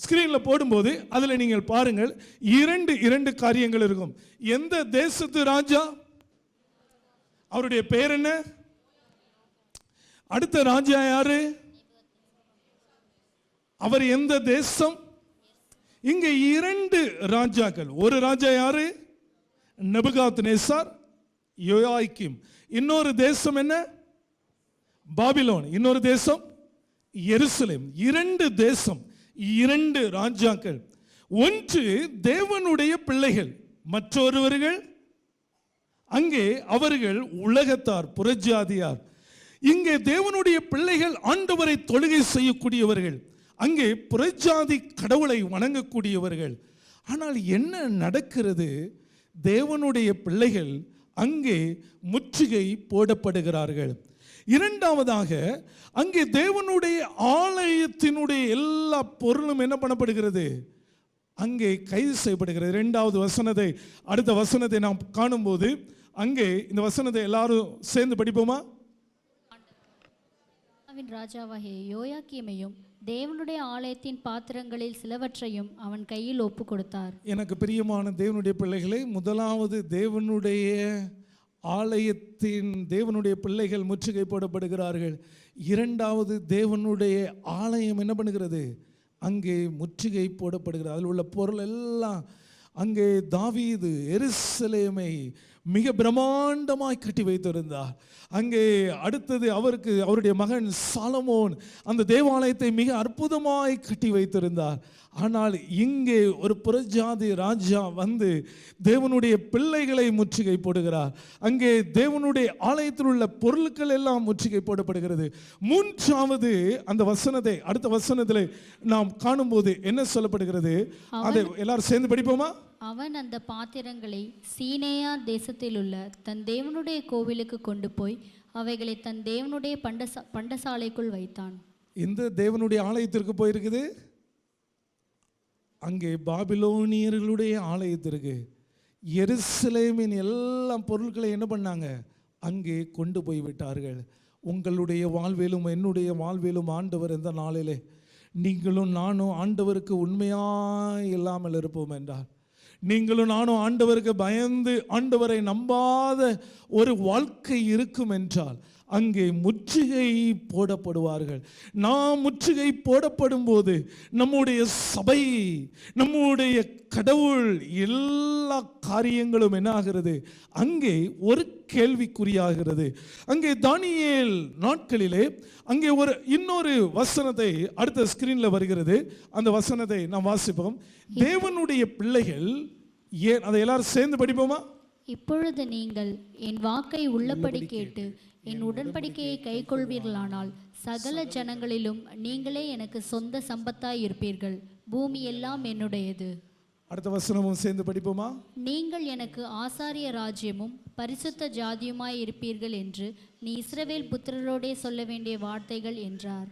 ஸ்கிரீனில் போடும்போது அதில் நீங்கள் பாருங்கள், 2 காரியங்கள் இருக்கும். எந்த தேசத்து ராஜா, அவருடைய பேர் என்ன? அடுத்த ராஜா யாரு? அவர் எந்த தேசம்? இங்க 2 ராஜாக்கள். ஒரு ராஜா யாரு? நேபுகாத்நேசர், யோயாக்கீம். இன்னொரு தேசம் என்ன? பாபிலோன். இன்னொரு தேசம் எருசலேம். 2 தேசம், 2 ராஜாக்கள். ஒன்று தேவனுடைய பிள்ளைகள், மற்றொருவர்கள் அங்கே அவர்கள் உலகத்தார், புறஜாதியார். இங்கே தேவனுடைய பிள்ளைகள் ஆண்டவரை தொழுகை செய்யக்கூடியவர்கள், அங்கே புறஜாதி கடவுளை வணங்கக்கூடியவர்கள். ஆனால் என்ன நடக்கிறது? தேவனுடைய பிள்ளைகள் அங்கே முற்றுகை போடப்படுகிறார்கள். இரண்டாவதாக, அங்கே தேவனுடைய ஆலயத்தினுடைய எல்லா பொருளும் என்ன பண்ணப்படுகிறது? அங்கே கைது செய்யப்படுகிறது. 2வது வசனத்தை, அடுத்த வசனத்தை நாம் காணும்போது அங்கே இந்த வசனத்தை எல்லாரும் சேர்ந்து படிப்போமா? ராஜாவாகிய யோயாக்கீமையும் தேவனுடைய ஆலயத்தின் பாத்திரங்களில் சிலவற்றையும் அவன் கையில் ஒப்பு கொடுத்தார். எனக்கு பிரியமான தேவனுடைய பிள்ளைகளை, முதலாவது தேவனுடைய ஆலயத்தின் தேவனுடைய பிள்ளைகள் முற்றுகை போடப்படுகிறார்கள். இரண்டாவது தேவனுடைய ஆலயம் என்ன பண்ணுகிறது? அங்கே முற்றுகை போடப்படுகிறது. அதில் உள்ள பொருள் எல்லாம் அங்கே தாவீது எருசலேமை மிக பிரம்மாண்டமாய் கட்டி வைத்திருந்தார். அங்கே அடுத்தது அவருடைய மகன் சாலமோன் அந்த தேவாலயத்தை மிக அற்புதமாய் கட்டி வைத்திருந்தார். ஆனால் இங்கே ஒரு புறஜாதி ராஜா வந்து தேவனுடைய பிள்ளைகளை முற்றுகை போடுகிறார். அங்கே தேவனுடைய ஆலயத்தில் உள்ள பொருட்கள் எல்லாம் முற்றுகை போடப்படுகிறது. மூன்றாவது அந்த வசனத்தை அடுத்த வசனத்தில் நாம் காணும்போது என்ன சொல்லப்படுகிறது? அதை எல்லாரும் சேர்ந்து படிப்போமா? அவன் அந்த பாத்திரங்களை சீனேயார் தேசத்தில் உள்ள தன் தேவனுடைய கோவிலுக்கு கொண்டு போய் அவைகளை தன் தேவனுடைய பண்டசாலைக்குள் வைத்தான். இந்த தேவனுடைய ஆலயத்திற்கு போயிருக்குது, அங்கே பாபிலோனியர்களுடைய ஆலயத்திற்கு எருசலேமின் எல்லா பொருட்களை என்ன பண்ணாங்க, அங்கே கொண்டு போய் விட்டார்கள். உங்களுடைய வாழ்விலும் என்னுடைய வாழ்விலும் ஆண்டவர் இந்த நாளிலே நீங்களும் நானும் ஆண்டவருக்கு உண்மையாய் இல்லாமல் இருப்போம் என்றால், நீங்களும் நானும் ஆண்டவருக்கு பயந்து ஆண்டவரை நம்பாத ஒரு வாழ்க்கை இருக்கும் என்றால், அங்கே முற்றுகை போடப்படுவார்கள். நாம் முற்றுகை போடப்படும் போது நம்முடைய சபை, நம்முடைய கடவுள், எல்லா காரியங்களும் என்ன ஆகிறது, அங்கே ஒரு கேள்விக்குறியாகிறது. அங்கே தானியேல் நாட்களிலே அங்கே இன்னொரு வசனத்தை அடுத்த ஸ்கிரீன்ல வருகிறது, அந்த வசனத்தை நாம் வாசிப்போம். தேவனுடைய பிள்ளைகள் ஏன், அதை எல்லாரும் சேர்ந்து படிப்போமா? இப்பொழுது நீங்கள் என் வாக்கை உள்ளபடி கேட்டு என் உடன்படிக்கையை கைக்கொள்வீர்களானால் சகல ஜனங்களிலும் நீங்களே எனக்கு சொந்த சம்பத்தாய் இருப்பீர்கள். பூமி எல்லாம் என்னுடையது. அடுத்த வசனமும் சேர்ந்து படிப்போமா? நீங்கள் எனக்கு ஆசாரிய ராஜ்யமும் பரிசுத்த ஜாதியுமாய் இருப்பீர்கள் என்று நீ இஸ்ரவேல் புத்திரரோடே சொல்ல வேண்டிய வார்த்தைகள் என்றார்.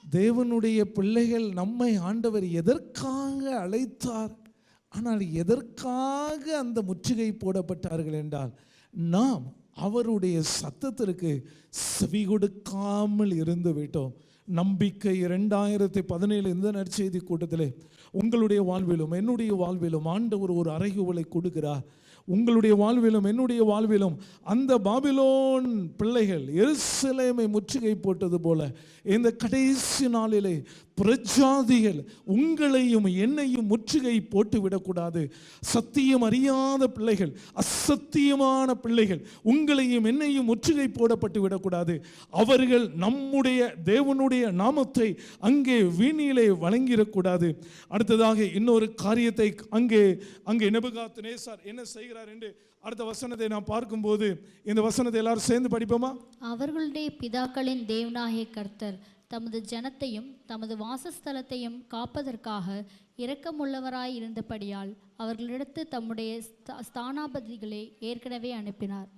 தேவனுடைய பிள்ளைகள் நம்மை ஆண்டவர் எதற்காக அழைத்தார், ஆனால் எதற்காக அந்த முற்றுகை போடப்பட்டார்கள் என்றால், நாம் அவருடைய சத்தத்திற்கு செவி கொடுக்காமல் இருந்து விட்டோம். நம்பிக்கை 2017 இந்த நற்செய்தி கூட்டத்திலே உங்களுடைய வாழ்விலும் என்னுடைய வாழ்விலும் ஆண்டவர் ஒரு அறைகூவலை கொடுக்கிறார். உங்களுடைய வாழ்விலும் என்னுடைய வாழ்விலும் அந்த பாபிலோன் பிள்ளைகள் எருசலேமை முற்றுகை போட்டது போல இந்த கடைசி நாளிலே பிரஜாதிகள் உங்களையும் என்னையும் முற்றுகை போட்டு விடக்கூடாது. சத்தியம் அறியாத பிள்ளைகள், அசத்தியமான பிள்ளைகள் உங்களையும் என்னையும் முற்றுகை போடப்பட்டு விடக்கூடாது. அவர்கள் நம்முடைய தேவனுடைய நாமத்தை அங்கே வீணிலே வழங்கிடக்கூடாது. அடுத்ததாக இன்னொரு காரியத்தை அங்கே நேபுகாத்நேசார் என்ன செய்கிறார் என்று அடுத்த வசனத்தை நாம் பார்க்கும்போது, இந்த வசனத்தை எல்லாரும் சேர்ந்து படிப்போமா? அவர்களுடைய பிதாக்களின் தேவனாகிய கர்த்தர் தமது ஜனத்தையும் தமது வாசஸ்தலத்தையும் காப்பதற்காக இரக்கமுள்ளவராய் இருந்தபடியால் அவர்களிடத்து தம்முடைய ஸ்தானாபதிகளை ஏற்கனவே அனுப்பினார்.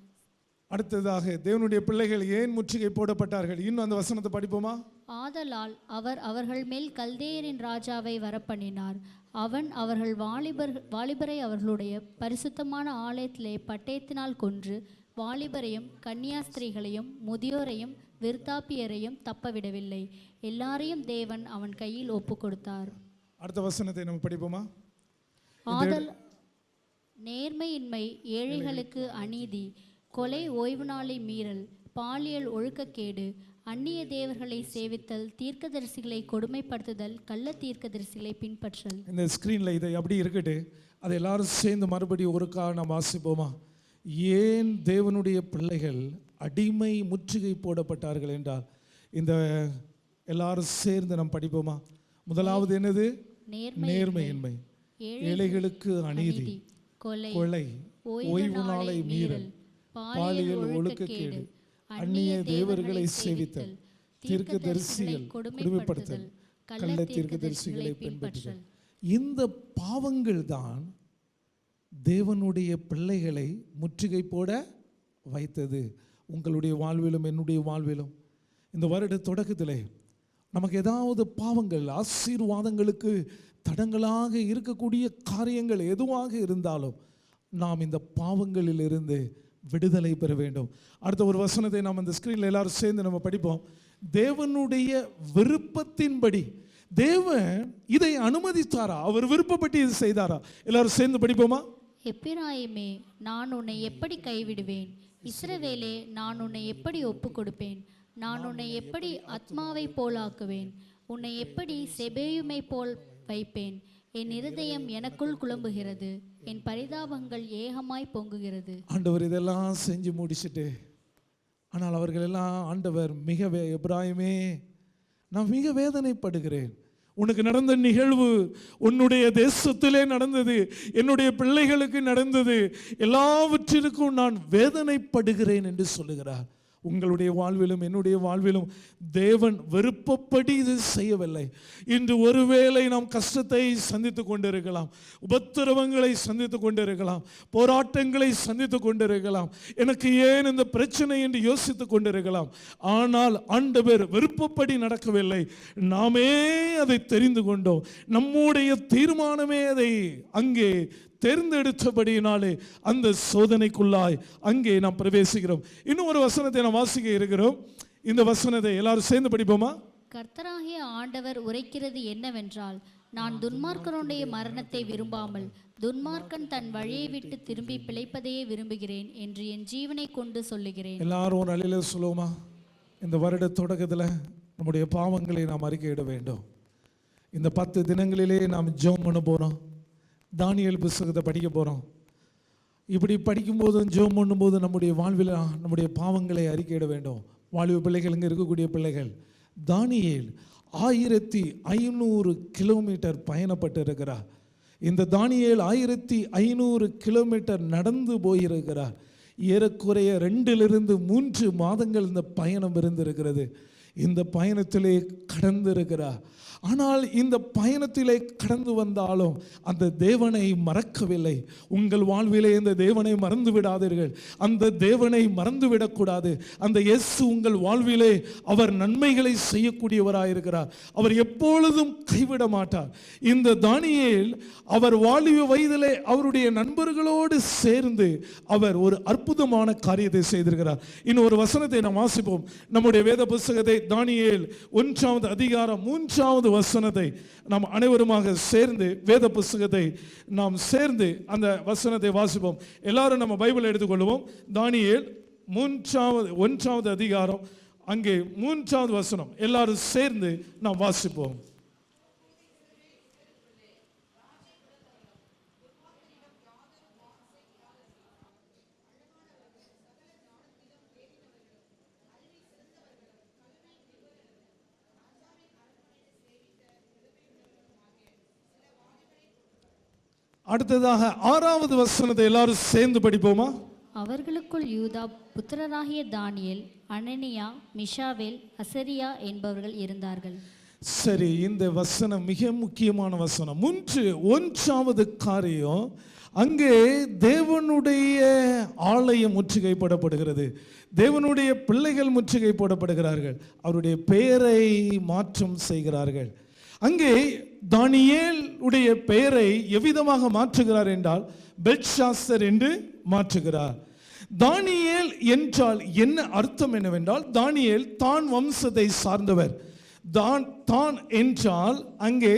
அடுத்ததாக தேவனுடைய பிள்ளைகள் ஏன் முற்றுகை போடப்பட்டார்கள், இன்னும் அந்த வசனத்தை படிப்போமா? ஆதலால் அவர் அவர்கள் மேல் கல்தேயரின் ராஜாவை வரப்பண்ணினார். அவன் அவர்கள் வாலிபரை அவர்களுடைய பரிசுத்தமான ஆலயத்திலே பட்டயத்தினால் கொன்று வாலிபரையும் கன்னியாஸ்திரிகளையும் முதியோரையும் விருத்தாப்பியரையும் தப்பவிடவில்லை. எல்லாரையும் தேவன் அவன் கையில் ஒப்பு கொடுத்தார். அடுத்த வசனத்தை நம்ம படிப்போமா? ஆதல் நேர்மையின்மை, ஏழைகளுக்கு அநீதி, கொலை, ஓய்வு நாளை மீறல், பாலியல் ஒழுக்கக்கேடு, அந்நிய தேவர்களை சேவித்தல், தீர்க்கதரிசிகளை கொடுமைப்படுத்துதல், கள்ள தீர்க்கதரிசிகளை பின்பற்றல். இந்த ஸ்கிரீன்ல இதை அப்படி இருக்கட்டு, அதை எல்லாரும் சேர்ந்து மறுபடியும் ஒருக்கா நாம் வாசிப்போமா? ஏன் தேவனுடைய பிள்ளைகள் அடிமை முற்றுகை போடப்பட்டார்கள் என்றால், இந்த எல்லாரும் சேர்ந்து நாம் படிப்போமா? முதலாவது என்னது? நேர்மையின்மை, ஏழைகளுக்கு அநீதி, கொலை, ஓய்வு நாளை மீறல், பாலியல் ஒழுக்கக்கேடு, அந்நிய தேவர்களை சேவித்தல், தீர்க்கதரிசிகள் கொடுமைப்படுத்தல், கள்ள தீர்க்கதரிசிகளை பின்பற்றல். இந்த பாவங்கள் தான் தேவனுடைய பிள்ளைகளை முற்றுகை போட வைத்தது. உங்களுடைய வாழ்விலும் என்னுடைய வாழ்விலும் இந்த வருட தொடக்கத்திலே நமக்கு ஏதாவது பாவங்கள், ஆசீர்வாதங்களுக்கு தடங்களாக இருக்கக்கூடிய காரியங்கள் எதுவாக இருந்தாலும் நாம் இந்த பாவங்களில் இருந்து விடுதலை பெற வேண்டும். அடுத்த ஒரு வசனத்தை நாம் அந்த ஸ்கிரீன்ல எல்லாரும் சேர்ந்து நம்ம படிப்போம். தேவனுடைய விருப்பத்தின்படி தேவன் இதை அனுமதித்தாரா? அவர் விருப்பப்பட்டு இது செய்தாரா? எல்லாரும் சேர்ந்து படிப்போமா? எப்பிராயிமே, நான் உன்னை எப்படி கைவிடுவேன்? இஸ்ரவேலே, நான் உன்னை எப்படி ஒப்பு கொடுப்பேன்? நான் உன்னை எப்படி ஆத்மாவை போலாக்குவேன்? உன்னை எப்படி செபேயுமை போல் வைப்பேன்? என் இருதயம் எனக்குள் குழம்புகிறது, என் பரிதாபங்கள் ஏகமாய் பொங்குகிறது. ஆண்டவர் இதெல்லாம் செஞ்சு முடிச்சுட்டு, ஆனால் அவர்கள் எல்லாம் ஆண்டவர் எப்பிராயிமே, நான் மிக வேதனைப்படுகிறேன். உனக்கு நடந்த நிகழ்வு உன்னுடைய தேசத்திலே நடந்தது, என்னுடைய பிள்ளைகளுக்கு நடந்தது, எல்லாவற்றிற்கும் நான் வேதனைப்படுகிறேன் என்று சொல்லுகிறார். உங்களுடைய வாழ்விலும் என்னுடைய வாழ்விலும் தேவன் விருப்பப்படி இது செய்யவில்லை. இன்று ஒருவேளை நாம் கஷ்டத்தை சந்தித்து கொண்டிருக்கலாம், உபத்திரவங்களை சந்தித்து கொண்டிருக்கலாம், போராட்டங்களை சந்தித்து கொண்டிருக்கலாம், எனக்கு ஏன் இந்த பிரச்சனை என்று யோசித்து கொண்டிருக்கலாம். ஆனால் ஆண்டவர் விருப்பப்படி நடக்கவில்லை, நாமே அதை தெரிந்து கொண்டோம். நம்முடைய தீர்மானமே அதை அங்கே தேர்ந்தெடுத்தபடியினாலே அந்த சோதனைக்குள்ளாய் அங்கே நாம் பிரவேசிக்கிறோம். இன்னும் ஒரு வசனத்தை நாம் வாசிக்க இருக்கிறோம். இந்த வசனத்தை எல்லாரும் சேர்ந்து படிப்போமா? கர்த்தராகிய ஆண்டவர் உரைக்கிறது என்னவென்றால், நான் துன்மார்க்கனுடைய மரணத்தை விரும்பாமல் துன்மார்க்கன் தன் வழியை விட்டு திரும்பி பிழைப்பதையே விரும்புகிறேன் என்று என் ஜீவனை கொண்டு சொல்லுகிறேன். எல்லாரும் ஒரு அலையில சொல்லுவோமா? இந்த வருட தொடக்கத்தில் நம்முடைய பாவங்களை நாம் அறிக்கையிட வேண்டும். இந்த 10 தினங்களிலே நாம் ஜெபம் பண்ண போகிறோம். தானியேல் புத்தகத்தை படிக்க போகிறோம். இப்படி படிக்கும்போதும் ஜெபம் பண்ணும்போது நம்முடைய வாழ்வில் நம்முடைய பாவங்களை அறிக்கையிட வேண்டும். வாலிப பிள்ளைகள், இங்கே இருக்கக்கூடிய பிள்ளைகள், தானியேல் 1500 கிலோமீட்டர் பயணப்பட்டு இருக்கிறார். இந்த தானியேல் 1500 கிலோமீட்டர் நடந்து போயிருக்கிறார். ஏறக்குறைய 2 to 3 மாதங்கள் இந்த பயணம் இருந்திருக்கிறது. இந்த பயணத்திலே கடந்திருக்கிறார். ஆனால் இந்த பயணத்திலே கடந்து வந்தாலும் அந்த தேவனை மறக்கவில்லை. உங்கள் வாழ்விலே இந்த தேவனை மறந்து விடாதீர்கள். அந்த தேவனை மறந்து விடக்கூடாது. அந்த இயேசு உங்கள் வாழ்விலே அவர் நன்மைகளை செய்யக்கூடியவராயிருக்கிறார். அவர் எப்பொழுதும் கைவிட மாட்டார். இந்த தானியேல் அவர் வாலிப வயதிலே அவருடைய நண்பர்களோடு சேர்ந்து அவர் ஒரு அற்புதமான காரியத்தை செய்திருக்கிறார். இன்னும் ஒரு வசனத்தை நாம் வாசிப்போம். நம்முடைய வேத புத்தகத்தை தானியேல் 1வது அதிகாரம் 3வது வசனத்தை நாம் அனைவருமாக சேர்ந்து வேத புத்தகத்தை நாம் சேர்ந்து அந்த வசனத்தை வாசிப்போம். எல்லாரும் நம்ம பைபிளை எடுத்துக்கொள்வோம். தானியேல் 1வது அதிகாரம் அங்கே 3வது வசனம் எல்லாரும் சேர்ந்து நாம் வாசிப்போம். அடுத்ததாக 6வது வசனத்தை எல்லாரும் சேர்ந்து படிப்போமா? அவர்களுக்குள் யூதா புத்திரராகிய தானியேல், அனனியா, மிஷாவேல், அசரியா என்பவர்கள் இருந்தார்கள். சரி, இந்த வசனம் மிக முக்கியமான வசனம். 1வது காரியம், அங்கே தேவனுடைய ஆலயம் முற்றுகைப்படப்படுகிறது. தேவனுடைய பிள்ளைகள் முற்றுகை போடப்படுகிறார்கள். அவருடைய பெயரை மாற்றம் செய்கிறார்கள். அங்கே தானியேல் உடைய பெயரை எவ்விதமாக மாற்றுகிறார் என்றால் பெல்ஷாசர் என்று மாற்றுகிறார். தானியேல் என்றால் என்ன அர்த்தம் என்னவென்றால், தானியேல் தான் வம்சத்தை சார்ந்தவர். தான் என்றால் அங்கே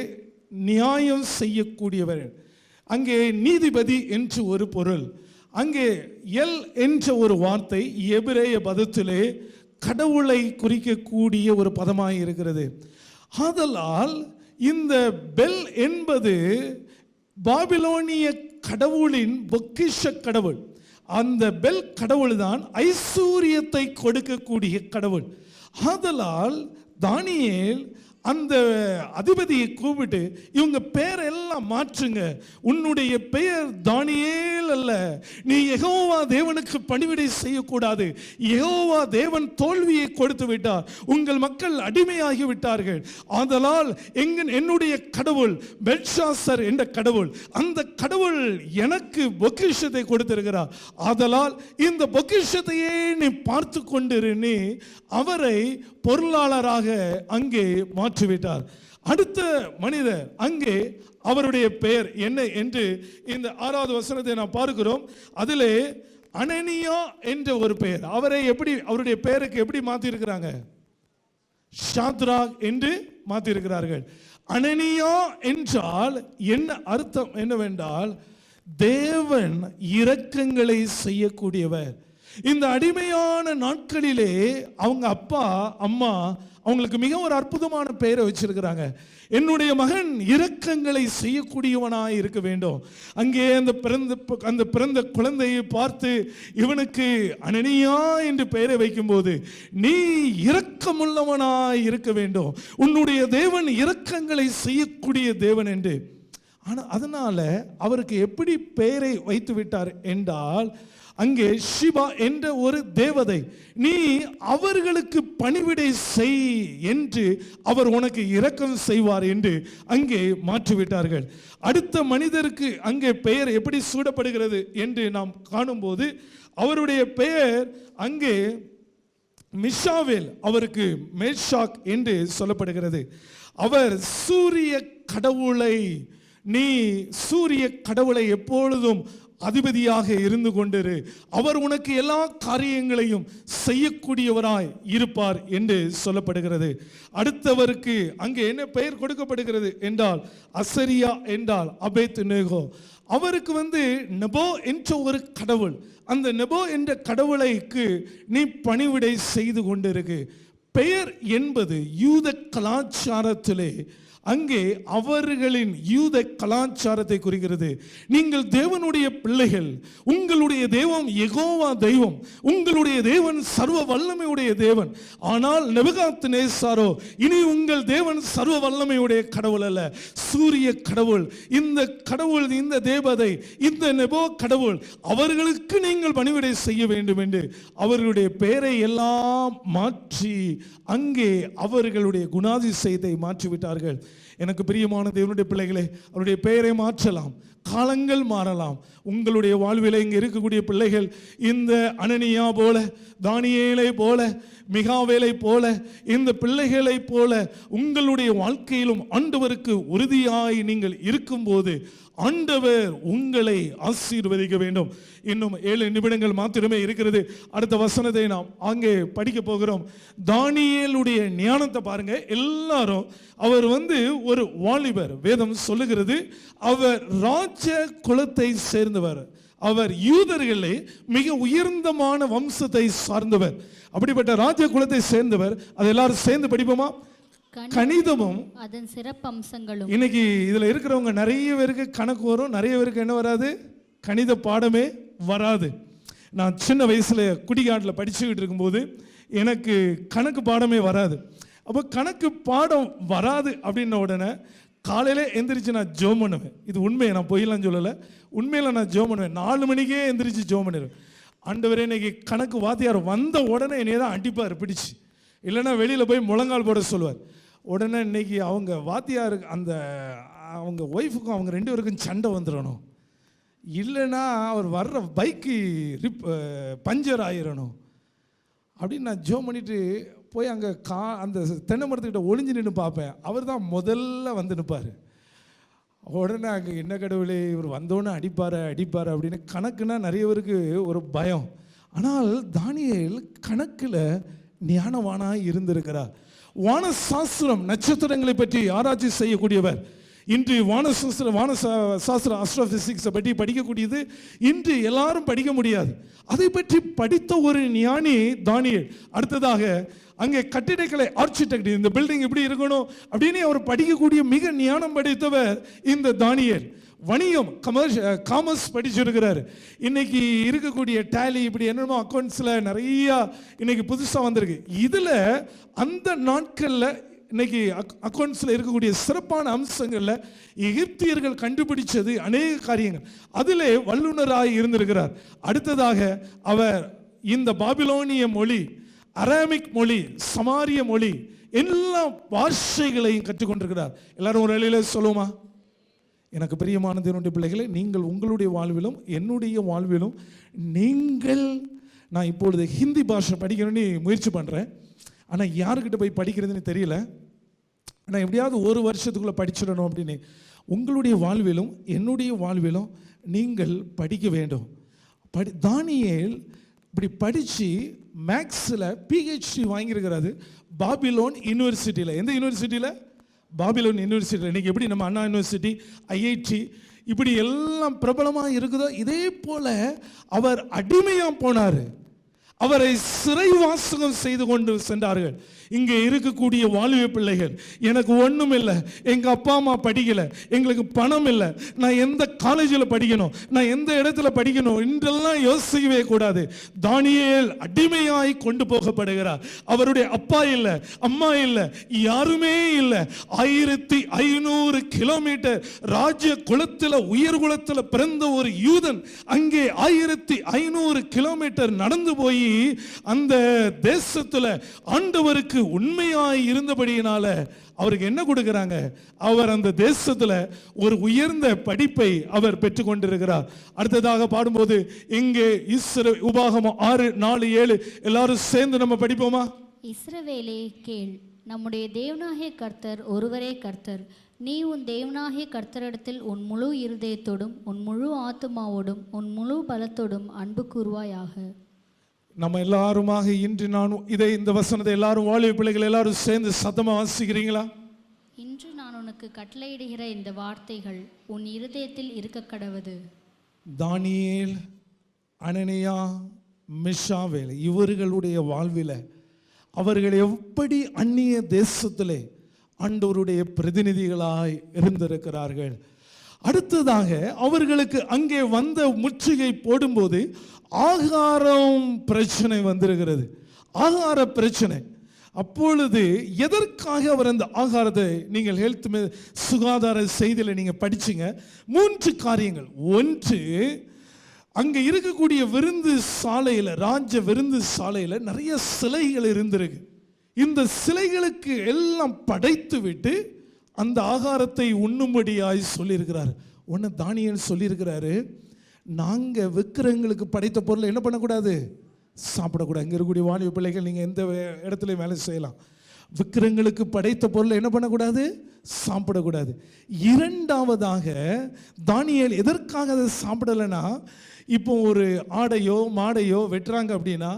நியாயம் செய்யக்கூடியவர், அங்கே நீதிபதி என்று ஒரு பொருள். அங்கே எல் என்ற ஒரு வார்த்தை எபிரேய பதத்திலே கடவுளை குறிக்கக்கூடிய ஒரு பதமாய் இருக்கிறது. ஆதலால் இந்த பெல் என்பது பாபிலோனிய கடவுளின் பொக்கிஷ கடவுள். அந்த பெல் கடவுள் தான் ஐஸ்வரியத்தை கொடுக்கக்கூடிய கடவுள். ஆதலால் தானியேல் அந்த அதிபதியை கூப்பிட்டு, இவங்க பேர் எல்லாம் மாற்றுங்க, உன்னுடைய பெயர் தானியேல் அல்ல, நீ யெகோவா தேவனுக்கு பணிவிடை செய்யக்கூடாது, யெகோவா தேவன் தோல்வியை கொடுத்து விட்டார், உங்கள் மக்கள் அடிமையாகி விட்டார்கள், ஆதலால் என்னுடைய கடவுள் பெல்ஷாசர் என்ற கடவுள், அந்த கடவுள் எனக்கு பொக்கிஷத்தை கொடுத்திருக்கிறார், ஆதலால் இந்த பொக்கிஷத்தையே நீ பார்த்து கொண்டிரு. நீ அவரை பொருளாளராக அங்கே மாற்றிவிட்டார். அடுத்த மனிதர் அங்கே அவருடைய பெயர் என்ன என்று இந்த 6வது வசனத்தை நாம் பார்க்கிறோம். அதிலே அனனியா என்ற ஒரு பெயர், அவரை எப்படி, அவருடைய பெயருக்கு எப்படி மாற்றி இருக்கிறாங்க? ஷாத்ராக் என்று மாற்றி இருக்கிறார்கள். அனனியா என்றால் என்ன அர்த்தம் என்னவென்றால், தேவன் இரக்கங்களை செய்யக்கூடியவர். இந்த அடிமையான நாட்களிலே அவங்க அப்பா அம்மா அவங்களுக்கு மிக ஒரு அற்புதமான பெயரை வச்சிருக்கிறாங்க. என்னுடைய மகன் இரக்கங்களை செய்யக்கூடியவனாய் இருக்க வேண்டும். அங்கே அந்த பிறந்த குழந்தையை பார்த்து இவனுக்கு அனனியா என்று பெயரை வைக்கும்போது, நீ இரக்கமுள்ளவனாய் இருக்க வேண்டும், உன்னுடைய தேவன் இரக்கங்களை செய்யக்கூடிய தேவன் என்று. ஆனால் அதனால அவருக்கு எப்படி பெயரை வைத்து விட்டார் என்றால், அங்கே ஷிபா என்ற ஒரு தேவதை, நீ அவர்களுக்கு பணிவிடை செய் என்று அவர் உனக்கு இரக்கம் செய்வார் என்று அங்கே மாற்றிவிட்டார்கள். அடுத்த மனிதருக்கு அங்கே பெயர் எப்படி சூடப்படுகிறது என்று நாம் காணும்போது, அவருடைய பெயர் அங்கே மிஷாவேல், அவருக்கு மேஷாக் என்று சொல்லப்படுகிறது. அவர் சூரிய கடவுளை, நீ சூரிய கடவுளை எப்பொழுதும் அதிபதியாக இருந்து கொண்டிரு, அவர் உனக்கு எல்லா காரியங்களையும் செய்யக்கூடியவராய் இருப்பார் என்று சொல்லப்படுகிறது. அடுத்தவருக்கு அங்கே என்ன பெயர் கொடுக்கப்படுகிறது என்றால், அசரியா என்றால் அபேத் நேகோ. அவருக்கு நெபோ என்ற ஒரு கடவுள், அந்த நெபோ என்ற கடவுளைக்கு நீ பணிவிடை செய்து கொண்டிருக்கு. பெயர் என்பது யூத கலாச்சாரத்திலே அங்கே அவர்களின் யூத கலாச்சாரத்தை குறிக்கிறது. நீங்கள் தேவனுடைய பிள்ளைகள், உங்களுடைய தெய்வம் யெகோவா தெய்வம், உங்களுடைய தேவன் சர்வ வல்லமையுடைய தேவன். ஆனால் நேபுகாத்நேசாரோ, இனி உங்கள் தேவன் சர்வ வல்லமையுடைய கடவுள் அல்ல, சூரிய கடவுள். இந்த கடவுள், இந்த தேவதை, இந்த நெபோ கடவுள், அவர்களுக்கு நீங்கள் பணிவிடை செய்ய வேண்டும் என்று அவர்களுடைய பெயரை எல்லாம் மாற்றி அங்கே அவர்களுடைய குணாதிசயத்தை மாற்றிவிட்டார்கள். எனக்கு பிரியமான தேவனுடைய பிள்ளைகளே, அவருடைய பெயரை மாற்றலாம், காலங்கள் மாறலாம். உங்களுடைய வாழ்வில் இங்கே இருக்கக்கூடிய பிள்ளைகள் இந்த அனனியா போல, தானியேலை போல, மிகாவேலை போல, இந்த பிள்ளைகளை போல உங்களுடைய வாழ்க்கையிலும் ஆண்டவருக்கு உறுதியாய் நீங்கள் இருக்கும்போது ஆண்டவர் உங்களை ஆசீர்வதிக்க வேண்டும். இன்னும் 7 நிமிடங்கள் மாத்திரமே இருக்கிறது. அடுத்த வசனத்தை நாம் அங்கே படிக்க போகிறோம். தானியேலுடைய ஞானத்தை பாருங்க. எல்லாரும் அவர் ஒரு வாலிபர், வேதம் சொல்லுகிறது அவர் ராஜ குலத்தை சேர்ந்தவர், அவர் யூதர்களே மிக உயர்ந்தமான வம்சத்தை சார்ந்தவர். அப்படிப்பட்ட ராஜ குலத்தை சேர்ந்தவர். அது எல்லாரும் சேர்ந்து படிப்போமா? கணிதமும் அதன் சிறப்பம்சங்களும். இன்னைக்கு இதுல இருக்கிறவங்க நிறைய பேருக்கு கணக்கு வரும், நிறைய பேருக்கு என்ன வராது? கணித பாடமே வராது. நான் சின்ன வயசுல குடிகாட்டில் படிச்சுக்கிட்டு இருக்கும்போது எனக்கு கணக்கு பாடமே வராது. அப்போ கணக்கு பாடம் வராது அப்படின்ன உடனே காலையில எந்திரிச்சு நான் ஜோம் பண்ணுவேன். இது உண்மையை, நான் பொய்யெல்லாம் சொல்லலை, உண்மையில நான் ஜோம் பண்ணுவேன். 4 மணிக்கே எந்திரிச்சு ஜோம் பண்ணிடுவேன். ஆண்டவரே, இன்னைக்கு கணக்கு வாத்தியார் வந்த உடனே என்னைய தான் அடிப்பார் பிடிச்சு, இல்லைன்னா வெளியில் போய் முழங்கால் போட சொல்லுவார். உடனே இன்னைக்கு அவங்க வாத்தியார் அவங்க ஒய்ஃபுக்கும் அவங்க 2 பேருக்கும் சண்டை வந்துடணும், இல்லைன்னா அவர் வர்ற பைக்கு பஞ்சர் ஆயிடணும் அப்படின்னு நான் ஜோம் பண்ணிட்டு போய் அங்கே அந்த தென்னை மரத்துக்கிட்ட ஒளிஞ்சு நின்று பார்ப்பேன். அவர் தான் முதல்ல நிற்பார். உடனே அங்கே என்ன கடவுளே, இவர் வந்தோன்னே அடிப்பார் அப்படின்னு. கணக்குன்னா நிறைய பேருக்கு ஒரு பயம். ஆனால் தானியேல் கணக்கில் ஞானவானாய் இருந்திருக்கிறார். வானசாஸ்திரம், நட்சத்திரங்களை பற்றி ஆராய்ச்சி செய்யக்கூடியவர். இன்று வானசாஸ்திர ஆஸ்ட்ரோபிசிக்ஸை பற்றி படிக்கக்கூடியது இன்று எல்லாரும் படிக்க முடியாது. அதை பற்றி படித்த ஒரு ஞானி தானியேல். அடுத்ததாக அங்கே கட்டிடக்கலை, ஆர்கிடெக்ட், இந்த பில்டிங் எப்படி இருக்கணும் அப்படின்னு அவர் படிக்கக்கூடிய மிக ஞானம் படித்தவர் இந்த தானியேல். வணிகம், காமர்ஸ் படிச்சிருக்கிறார். இன்னைக்கு இருக்கக்கூடிய டேலி, இப்படி என்னமோ அக்கௌண்ட்ஸில் நிறையா இன்னைக்கு புதுசாக வந்திருக்கு. இதில் அந்த நாட்களில் இன்னைக்கு அக்கௌண்ட்ஸில் இருக்கக்கூடிய சிறப்பான அம்சங்களில் எகிப்தியர்கள் கண்டுபிடிச்சது அநேக காரியங்கள், அதிலே வல்லுநராய் இருந்திருக்கிறார். அடுத்ததாக அவர் இந்த பாபிலோனிய மொழி, அராமிக் மொழி, சமாரிய மொழி, எல்லா பாஷைகளையும் கற்றுக்கொண்டிருக்கிறார். எல்லாரும் ஒரு நிலையில சொல்லுமா? எனக்கு பிரியமான தேவனுடைய பிள்ளைகளே, நீங்கள் உங்களுடைய வாழ்விலும் என்னுடைய வாழ்விலும் நான் இப்பொழுது ஹிந்தி பாஷை படிக்கணும்னு முயற்சி பண்ணுறேன். ஆனால் யாருக்கிட்ட போய் படிக்கிறதுன்னு தெரியல. ஆனால் எப்படியாவது 1 வருஷத்துக்குள்ளே படிச்சிடணும் அப்படின்னு உங்களுடைய வாழ்விலும் என்னுடைய வாழ்விலும் நீங்கள் படிக்க வேண்டும். தானியேல் இப்படி படித்து மேக்ஸில் PhD வாங்கியிருக்கிறாரு பாபிலோன் யூனிவர்சிட்டியில். எந்த யூனிவர்சிட்டியில்? பாபிலோன் யூனிவர்சிட்டியில். இன்றைக்கி எப்படி நம்ம அண்ணா யூனிவர்சிட்டி, IIT இப்படி எல்லாம் பிரபலமாக இருக்குதோ, இதே போல் அவர் அடிமையாக போனார். அவரை சிறைவாசகம் செய்து கொண்டு சென்றார்கள். இங்கே இருக்கக்கூடிய வாலிப பிள்ளைகள், எனக்கு ஒன்றும் இல்லை, எங்கள் அப்பா அம்மா படிக்கலை, எங்களுக்கு பணம் இல்லை, நான் எந்த காலேஜில் படிக்கணும், நான் எந்த இடத்துல படிக்கணும் என்றெல்லாம் யோசிக்கவே கூடாது. தானியேல் அடிமையாய் கொண்டு போகப்படுகிறார். அவருடைய அப்பா இல்லை, அம்மா இல்லை, யாருமே இல்லை. 1500 கிலோமீட்டர் ராஜ்ய குலத்தில், உயர் குலத்தில் பிறந்த ஒரு யூதன் அங்கே 1500 கிலோமீட்டர் நடந்து போய் அந்த தேசத்துல ஆண்டவருக்கு உண்மையாய் இருந்தபடியினால அவருக்கு என்ன கொடுக்கிறாங்க? அவர் அந்த தேசத்துல ஒரு உயர்ந்த படிப்பை அவர் பெற்றுக் கொண்டிருக்கிறார். அடுத்ததாக பாடும்போது இங்கே உபாகமம் 6:4-7 எல்லாரும் சேர்ந்து நம்ம படிப்போமா? இஸ்ரவேலே கேள், நம்முடைய தேவனாகிய கர்த்தர் ஒருவரே கர்த்தர். நீ உன் தேவனாகிய கர்த்தரிடத்தில் உன் முழு இருதயத்தோடும் உன் முழு ஆத்துமாவோடும் உன் முழு பலத்தோடும் அன்பு கூறுவாயாக. நம்ம எல்லாருமாக இன்று இந்த வசனத்தை எல்லாரும் வாலிப பிள்ளைகள் எல்லாரும் சேர்ந்து சத்தமா வாசிக்கிறீங்களா? இன்று நான் உனக்கு கட்டளையிடுகிற இந்த வார்த்தைகள் உன் இருதயத்தில் இருக்க கடவது. தானியேல், அனனியா, மிஷாவேல் இவர்களுடைய வாழ்வில் அவர்கள் எப்படி அந்நிய தேசத்திலே ஆண்டவருடைய பிரதிநிதிகளாய் இருந்திருக்கிறார்கள். அடுத்ததாக அவர்களுக்கு அங்கே வந்த முற்றுகை போடும்போது ஆகாரம் பிரச்சனை வந்திருக்கிறது. ஆகார பிரச்சனை. அப்பொழுது எதற்காக அவர் அந்த ஆகாரத்தை, நீங்கள் ஹெல்த் சுகாதார செய்தியில் நீங்கள் படிச்சீங்க 3 காரியங்கள். ஒன்று, அங்கே இருக்கக்கூடிய விருந்து சாலையில், ராஜ விருந்து சாலையில் நிறைய சிலைகள் இருந்திருக்கு. இந்த சிலைகளுக்கு எல்லாம் படைத்து விட்டு அந்த ஆகாரத்தை உண்ணும்படியாய் சொல்லியிருக்கிறார். ஒன்று தானியேல் சொல்லியிருக்கிறாரு, நாங்கள் விக்கிரகங்களுக்கு படைத்த பொருளை என்ன பண்ணக்கூடாது? சாப்பிடக்கூடாது. இங்கே இருக்கக்கூடிய வாலிப பிள்ளைகள் நீங்கள் எந்த இடத்துலையும் வேலை செய்யலாம். விக்கிரகங்களுக்கு படைத்த பொருளை என்ன பண்ணக்கூடாது? சாப்பிடக்கூடாது. இரண்டாவதாக தானியேல் எதற்காக அதை சாப்பிடலைன்னா, இப்போ ஒரு ஆடையோ மாடையோ வெட்டுறாங்க அப்படின்னா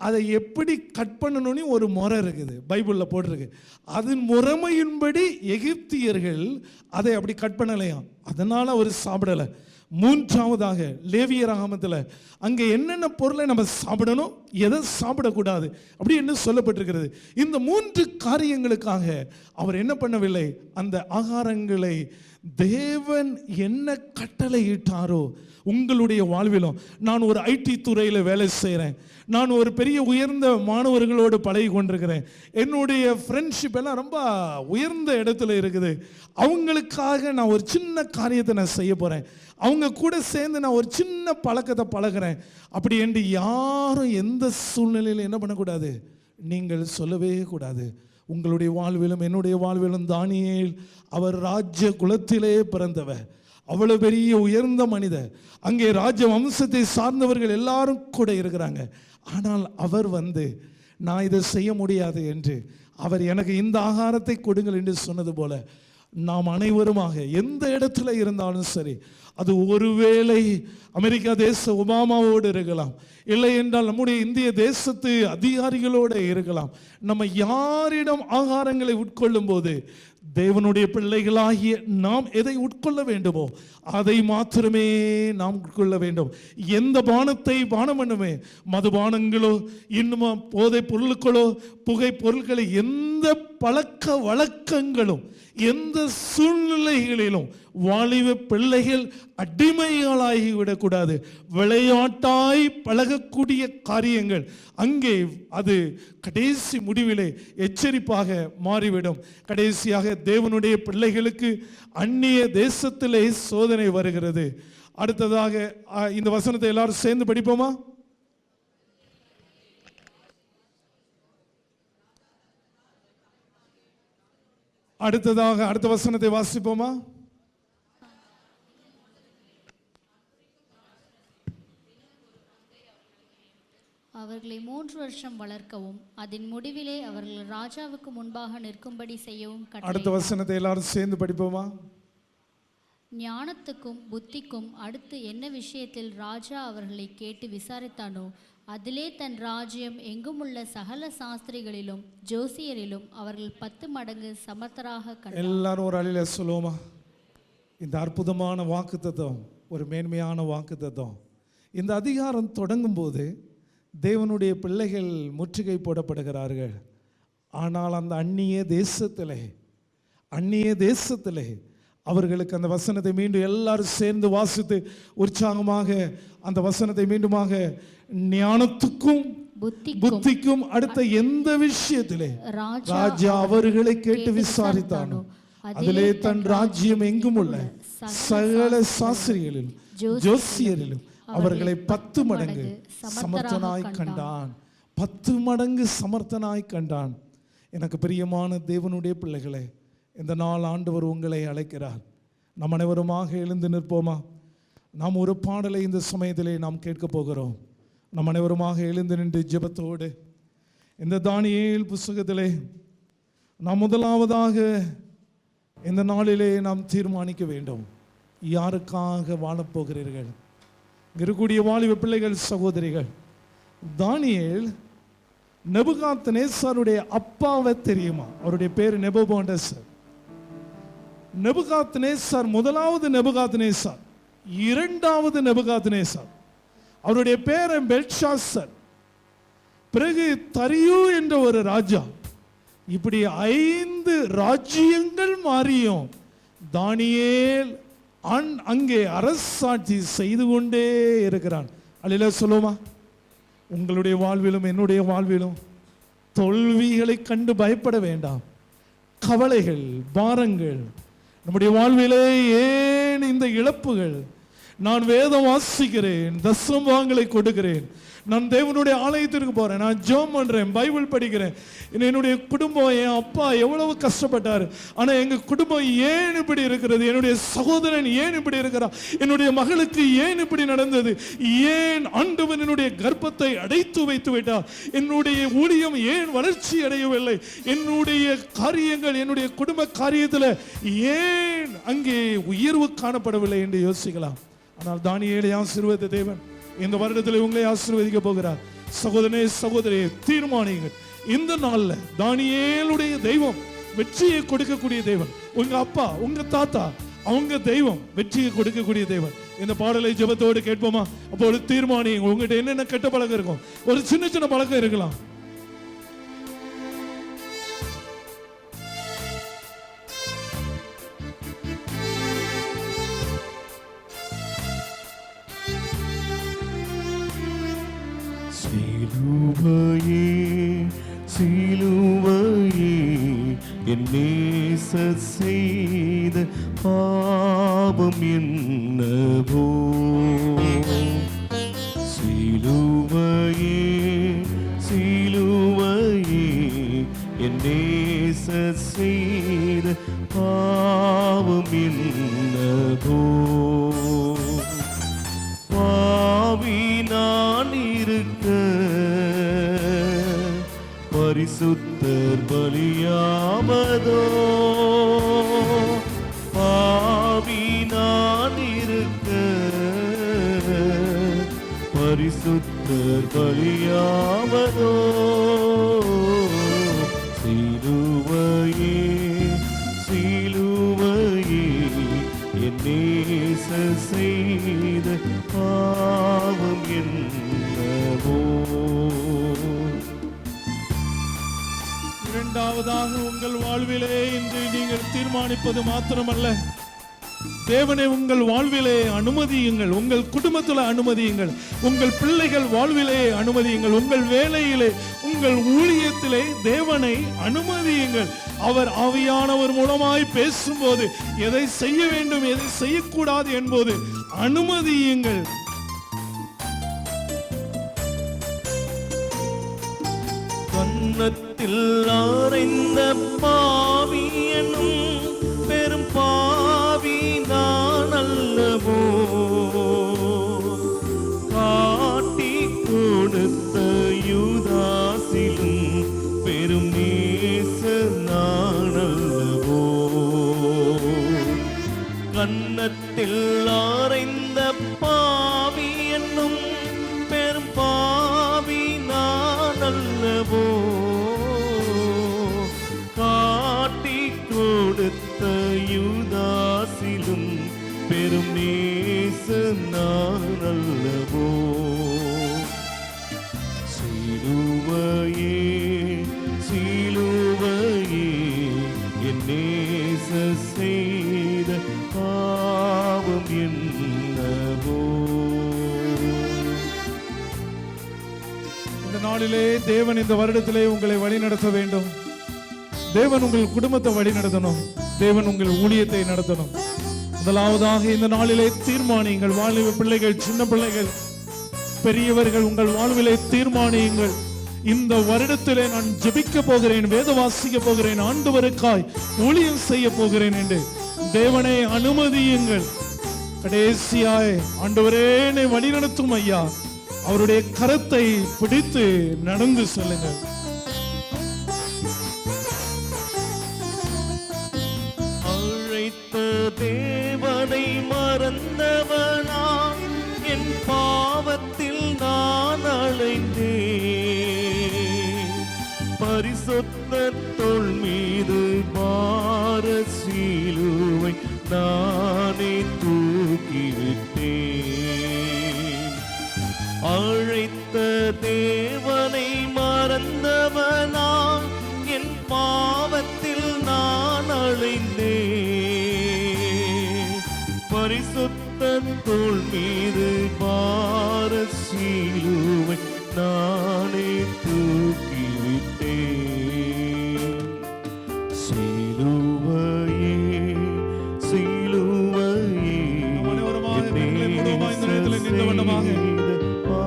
அதை எப்படி கட் பண்ணணும்னு ஒரு முறை இருக்குது, பைபிளில் போட்டிருக்கு. அதன் முறைமையின்படி எகிப்தியர்கள் அதை அப்படி கட் பண்ணலையாம், அதனால் அவர் சாப்பிடலை. மூன்றாவதாக லேவியராகமத்தில் அங்கே என்னென்ன பொருளை நம்ம சாப்பிடணும், எதை சாப்பிடக்கூடாது அப்படி என்ன சொல்லப்பட்டிருக்கிறது. இந்த 3 காரியங்களுக்காக அவர் என்ன பண்ணவில்லை, அந்த ஆகாரங்களை தேவன் என்ன கட்டளையிட்டாரோ. உங்களுடைய வாழ்விலும், நான் ஒரு ஐடி துறையில் வேலை செய்கிறேன், நான் ஒரு பெரிய உயர்ந்த மாணவர்களோடு பழகி கொண்டிருக்கிறேன், என்னுடைய ஃப்ரெண்ட்ஷிப் எல்லாம் ரொம்ப உயர்ந்த இடத்துல இருக்குது, அவங்களுக்காக நான் ஒரு சின்ன காரியத்தை நான் செய்ய போகிறேன், அவங்க கூட சேர்ந்து நான் ஒரு சின்ன பழக்கத்தை பழகிறேன் அப்படி என்று யாரும் எந்த சூழ்நிலையில் என்ன பண்ணக்கூடாது, நீங்கள் சொல்லவே கூடாது. உங்களுடைய வாழ்விலும் என்னுடைய வாழ்விலும் தானியேல் அவர் ராஜ்ய குலத்திலே பிறந்தவர், அவ்வளவு பெரிய உயர்ந்த மனிதர், அங்கே ராஜ வம்சத்தை சார்ந்தவர்கள் எல்லாரும் கூட இருக்கிறாங்க. ஆனால் அவர் நான் இதை செய்ய முடியாது என்று, அவர் எனக்கு இந்த ஆகாரத்தை கொடுங்கள் என்று சொன்னது போல நாம் அனைவருமாக எந்த இடத்துல இருந்தாலும் சரி, அது ஒருவேளை அமெரிக்கா தேச ஒபாமாவோடு இருக்கலாம், இல்லை என்றால் நம்முடைய இந்திய தேசத்து அதிகாரிகளோடு இருக்கலாம். நம்ம யாரிடம் ஆகாரங்களை உட்கொள்ளும் போது தேவனுடைய பிள்ளைகளாகிய நாம் எதை உட்கொள்ள வேண்டுமோ அதை மாத்திரமே நாம் உட்கொள்ள வேண்டும். எந்த பானத்தை பானம் பண்ணுமே, மதுபானங்களோ இன்னும் போதை பொருட்களோ புகை பொருட்களை, எந்த பழக்க வழக்கங்களும் எந்த சூழ்நிலைகளிலும் வாலிப பிள்ளைகள் அடிமைகளாகிவிடக்கூடாது. விளையாட்டாய் பழகக்கூடிய காரியங்கள் அங்கே அது கடைசி முடிவிலே எச்சரிப்பாக மாறிவிடும். கடைசியாக தேவனுடைய பிள்ளைகளுக்கு அந்நிய தேசத்திலே சோதனை வருகிறது. அடுத்ததாக இந்த வசனத்தை எல்லாரும் சேர்ந்து படிப்போமா? அடுத்ததாக அடுத்த வசனத்தை வாசிப்போமா? அவர்களை 3 வருஷம் வளர்க்கவும் அதன் முடிவிலே அவர்கள் ராஜாவுக்கு முன்பாக நிற்கும்படி செய்யவும். அடுத்த வசனத்தை எல்லாரும் சேர்ந்து படிப்போமா? ஞானத்துக்கும் புத்திக்கும் அடுத்து என்ன விஷயத்தில் ராஜா அவர்களை கேட்டு விசாரித்தானோ அதிலே தன் ராஜ்யம் எங்கும் உள்ள சகல சாஸ்திரிகளிலும் ஜோசியரிலும் அவர்கள் 10 மடங்கு சமர்த்தராக கண்டார். எல்லாரும் ஒரு அழில சொல்லுவோமா? இந்த அற்புதமான வாக்குத்தத்தம் ஒரு மேன்மையான வாக்குத்தத்தம். இந்த அதிகாரம் தொடங்கும் போது தேவனுடைய பிள்ளைகள் முற்றுகை போடப்படுகிறார்கள். ஆனால் அந்த அந்நிய தேசத்திலே அவர்களுக்கு அந்த வசனத்தை மீண்டும் எல்லாரும் சேர்ந்து வாசித்து உற்சாகமாக அந்த வசனத்தை மீண்டுமாக ஞானத்துக்கும் புத்திக்கும் அடுத்த எந்த விஷயத்திலே ராஜா அவர்களை கேட்டு விசாரித்தானோ அதிலே தன் ராஜ்யம் எங்கும் உள்ள சகல சாஸ்திரிகளிலும் ஜோசியரிலும் அவர்களை 10 மடங்கு சமர்த்தனாய் கண்டான். 10 மடங்கு சமர்த்தனாய் கண்டான். எனக்கு பிரியமான தேவனுடைய பிள்ளைகளே, இந்த நாள் ஆண்டவர் உங்களை அழைக்கிறார். நம் அனைவருமாக எழுந்து நிற்போமா? நாம் ஒரு பாடலை இந்த சமயத்திலே நாம் கேட்க போகிறோம். நம் அனைவருமாக எழுந்து நின்று ஜெபத்தோடு இந்த தானியேல் புத்தகத்திலே நாம் முதலாவதாக இந்த நாளிலே நாம் தீர்மானிக்க வேண்டும், யாருக்காக வாழப்போகிறீர்கள்? இருக்கக்கூடிய வாலிப பிள்ளைகள், சகோதரிகள், தானியேல் நெபுகாத்நேசாருடைய அப்பாவை தெரியுமா? அவருடைய பேர் நெபுகாத்நேசார். நெபுகாத்நேசார் முதலாவது நெபுகாத்நேசார், இரண்டாவது நெபுகாத்நேசார். அவருடைய பேர் பெல்ஷாசர். பிறகு தரியு என்ற ஒரு ராஜா. இப்படி 5 ராஜ்யங்கள் மாறியும் தானியேல் அங்கே அரசாட்சி செய்து கொண்டே இருக்கிறான். அல்லேலூயா சொல்லுமா? உங்களுடைய வாழ்விலும் என்னுடைய வாழ்விலும் தோல்விகளை கண்டு பயப்பட வேண்டாம். கவலைகள், பாரங்கள், நம்முடைய வாழ்விலே ஏன் இந்த இழப்புகள்? நான் வேதம் வாசிக்கிறேன், தசமபாகங்களை கொடுக்கிறேன், நான் தேவனுடைய ஆலயத்திற்கு போறேன், நான் ஜெபம் பண்றேன், பைபிள் படிக்கிறேன். என்னுடைய குடும்பம், என் அப்பா எவ்வளவு கஷ்டப்பட்டார், ஆனா எங்க குடும்பம் ஏன் இப்படி இருக்கிறது? என்னுடைய சகோதரன் ஏன் இப்படி இருக்கிறார்? என்னுடைய மகளுக்கு ஏன் இப்படி நடந்தது? ஏன் ஆண்டவன் என்னுடைய கர்ப்பத்தை அடைத்து வைத்து விட்டார்? என்னுடைய ஊழியம் ஏன் வளர்ச்சி அடையவில்லை? என்னுடைய காரியங்கள், என்னுடைய குடும்ப காரியத்தில் ஏன் அங்கே உயர்வு காணப்படவில்லை என்று யோசிக்கலாம். ஆனால் தானியேலை ஆசீர்வதித்த தேவன் இந்த வருடத்தில் உங்களை ஆசீர்வதிக்க போகிறார். சகோதரனே, சகோதரியே, தீர்மானியுங்கள். இந்த நாள்ல தானியேலுடைய தெய்வம் வெற்றியை கொடுக்கக்கூடிய தேவன். உங்க அப்பா, உங்க தாத்தா, அவங்க தெய்வம் வெற்றியை கொடுக்கக்கூடிய தேவன். இந்த பாடலை ஜெபத்தோடு கேட்போமா? அப்போ தீர்மானியுங்க. உங்ககிட்ட என்னென்ன கெட்ட பழக்கம் இருக்கும்? ஒரு சின்ன சின்ன பழக்கம் இருக்கலாம். சிலுவையே என் நேசர் செய்த பாவம் என்னவோ. சிலுவையே என் நேசர் செய்த பாவம் என்னவோ. பாவி நான் இருக்க பரிசுத்தர் பலியாவதோ. பாவி நான் இருக்க பரிசுத்தர் பலியாவதோ. சிலுவையே என் நேசர் செய்த பாவம் என்னவோ. இரண்டாவதாக, உங்கள் வாழ்விலே இன்று நீங்கள் தீர்மானிப்பது மாத்திரமல்ல, தேவனை உங்கள் வாழ்விலே அனுமதியுங்கள். உங்கள் குடும்பத்தில் அனுமதியுங்கள். உங்கள் பிள்ளைகள் வாழ்விலே அனுமதியுங்கள். உங்கள் வேலையிலே, உங்கள் ஊழியத்திலே தேவனை அனுமதியுங்கள். அவர் ஆவியானவர் மூலமாய் பேசும்போது எதை செய்ய வேண்டும், எதை செய்யக்கூடாது என்பது அனுமதியுங்கள். கன்னத்தில் அறைந்த பாவியனும் பெரும் பாவி நான் அல்லவோ. காட்டி கொடுத்த யூதாசிலும் பெரும் நேச நான் அல்லவோ. கன்னத்தில் அறைந்த பாவி என்னும் பெரும் பாவி நான் அல்லவோ. காட்டி கொடுத்த யூதாசிலும் பெரும் நேச நான் அல்லவோ. இந்த நாளிலே தேவன் இந்த வருடத்திலே உங்களை வழி நடத்த வேண்டும். தேவன் உங்கள் குடும்பத்தை வழி நடத்தணும். தேவன் உங்கள் ஊழியத்தை நடத்தணும். முதலாவதாக இந்த நாளிலே தீர்மானியுங்கள். வாலிப பிள்ளைகள், சின்ன பிள்ளைகள், பெரியவர்கள், உங்கள் வாழ்விலே தீர்மானியுங்கள். இந்த வருடத்திலே நான் ஜெபிக்க போகிறேன், வேத வாசிக்க போகிறேன், ஆண்டவருக்காய் ஊழியம் செய்ய போகிறேன் என்று தேவனை அனுமதியுங்கள். கடைசியாய் ஆண்டவரே என்னை வழி நடத்தும் ஐயா, அவருடைய கரத்தை பிடித்து நடந்து செல்லுங்கள். அழைத்த தேவனை மறந்தவனா, என் பாவத்தில் நான் அலைந்தேன். பரிசுத்த தோள் மீது பார சிலுவை நானே தூக்கிவிட்டேன். அழைத்த தேவனை மறந்தவனா, என் பாவத்தில் நான் அலைந்தேன். பரிசுத்த தோள் மீது பார சிலுவை நானே தூக்கிவிட்டேன். சிலுவையே சிலுவையே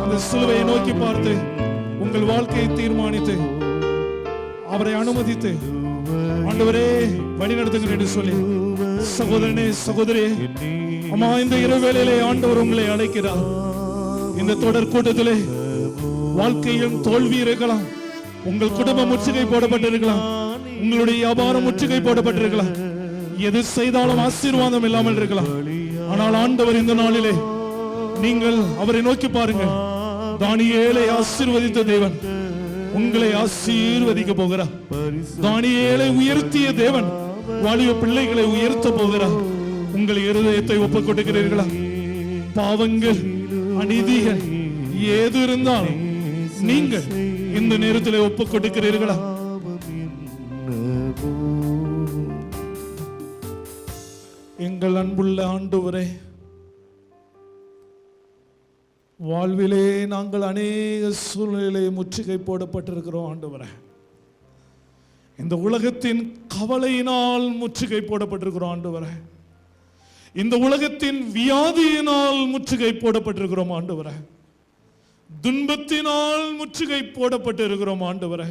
அந்த சிலுவையை நோக்கி பார்த்து உங்கள் வாழ்க்கையை தீர்மானித்து அவரை அனுமதித்து ஆண்டவரே வழி நடத்துங்கள் என்று சொல்லி, சகோதரனே சகோதரியே, அம்மா இந்த இரவு வேளையிலே ஆண்டவர் உங்களை அழைக்கிறார். இந்த தொடர் கூட்டத்திலே வாழ்க்கையில் தோல்வி இருக்கலாம், உங்கள் குடும்பம் முற்றுகை போடப்பட்டிருக்கலாம், உங்களுடைய வியாபாரம் முற்றுகை போடப்பட்டிருக்கலாம், எது செய்தாலும் ஆசீர்வாதம் இல்லாமல் இருக்கலாம். ஆனால் ஆண்டவர் இந்த நாளிலே நீங்கள் அவரை நோக்கி பாருங்கள். தானியேலை ஆசீர்வதித்த தேவன் உங்களை ஆசீர்வதிக்க போகிறார். தானியேலை உயர்த்திய தேவன் வாலிப பிள்ளைகளை உயர்த்த போகிறார். உங்கள் இருதயத்தை ஒப்புக் கொடுக்கிறீர்களா? பாவங்கள், அநீதிகள் ஏது இருந்தாலும் நீங்கள் இந்த நேரத்தில் ஒப்புக் கொடுக்கிறீர்களா? எங்கள் அன்புள்ள ஆண்டவரே, வாழ்விலே நாங்கள் அநேக சூழ்நிலை முற்றுகை போடப்பட்டிருக்கிறோம். ஆண்டவரே, இந்த உலகத்தின் கவலையினால் முற்றுகை போடப்பட்டிருக்கிறோம். ஆண்டவரே, இந்த உலகத்தின் வியாதியினால் முற்றுகை போடப்பட்டிருக்கிறோம். ஆண்டவரே, துன்பத்தினால் முற்றுகை போடப்பட்டிருக்கிறோம். ஆண்டவரே,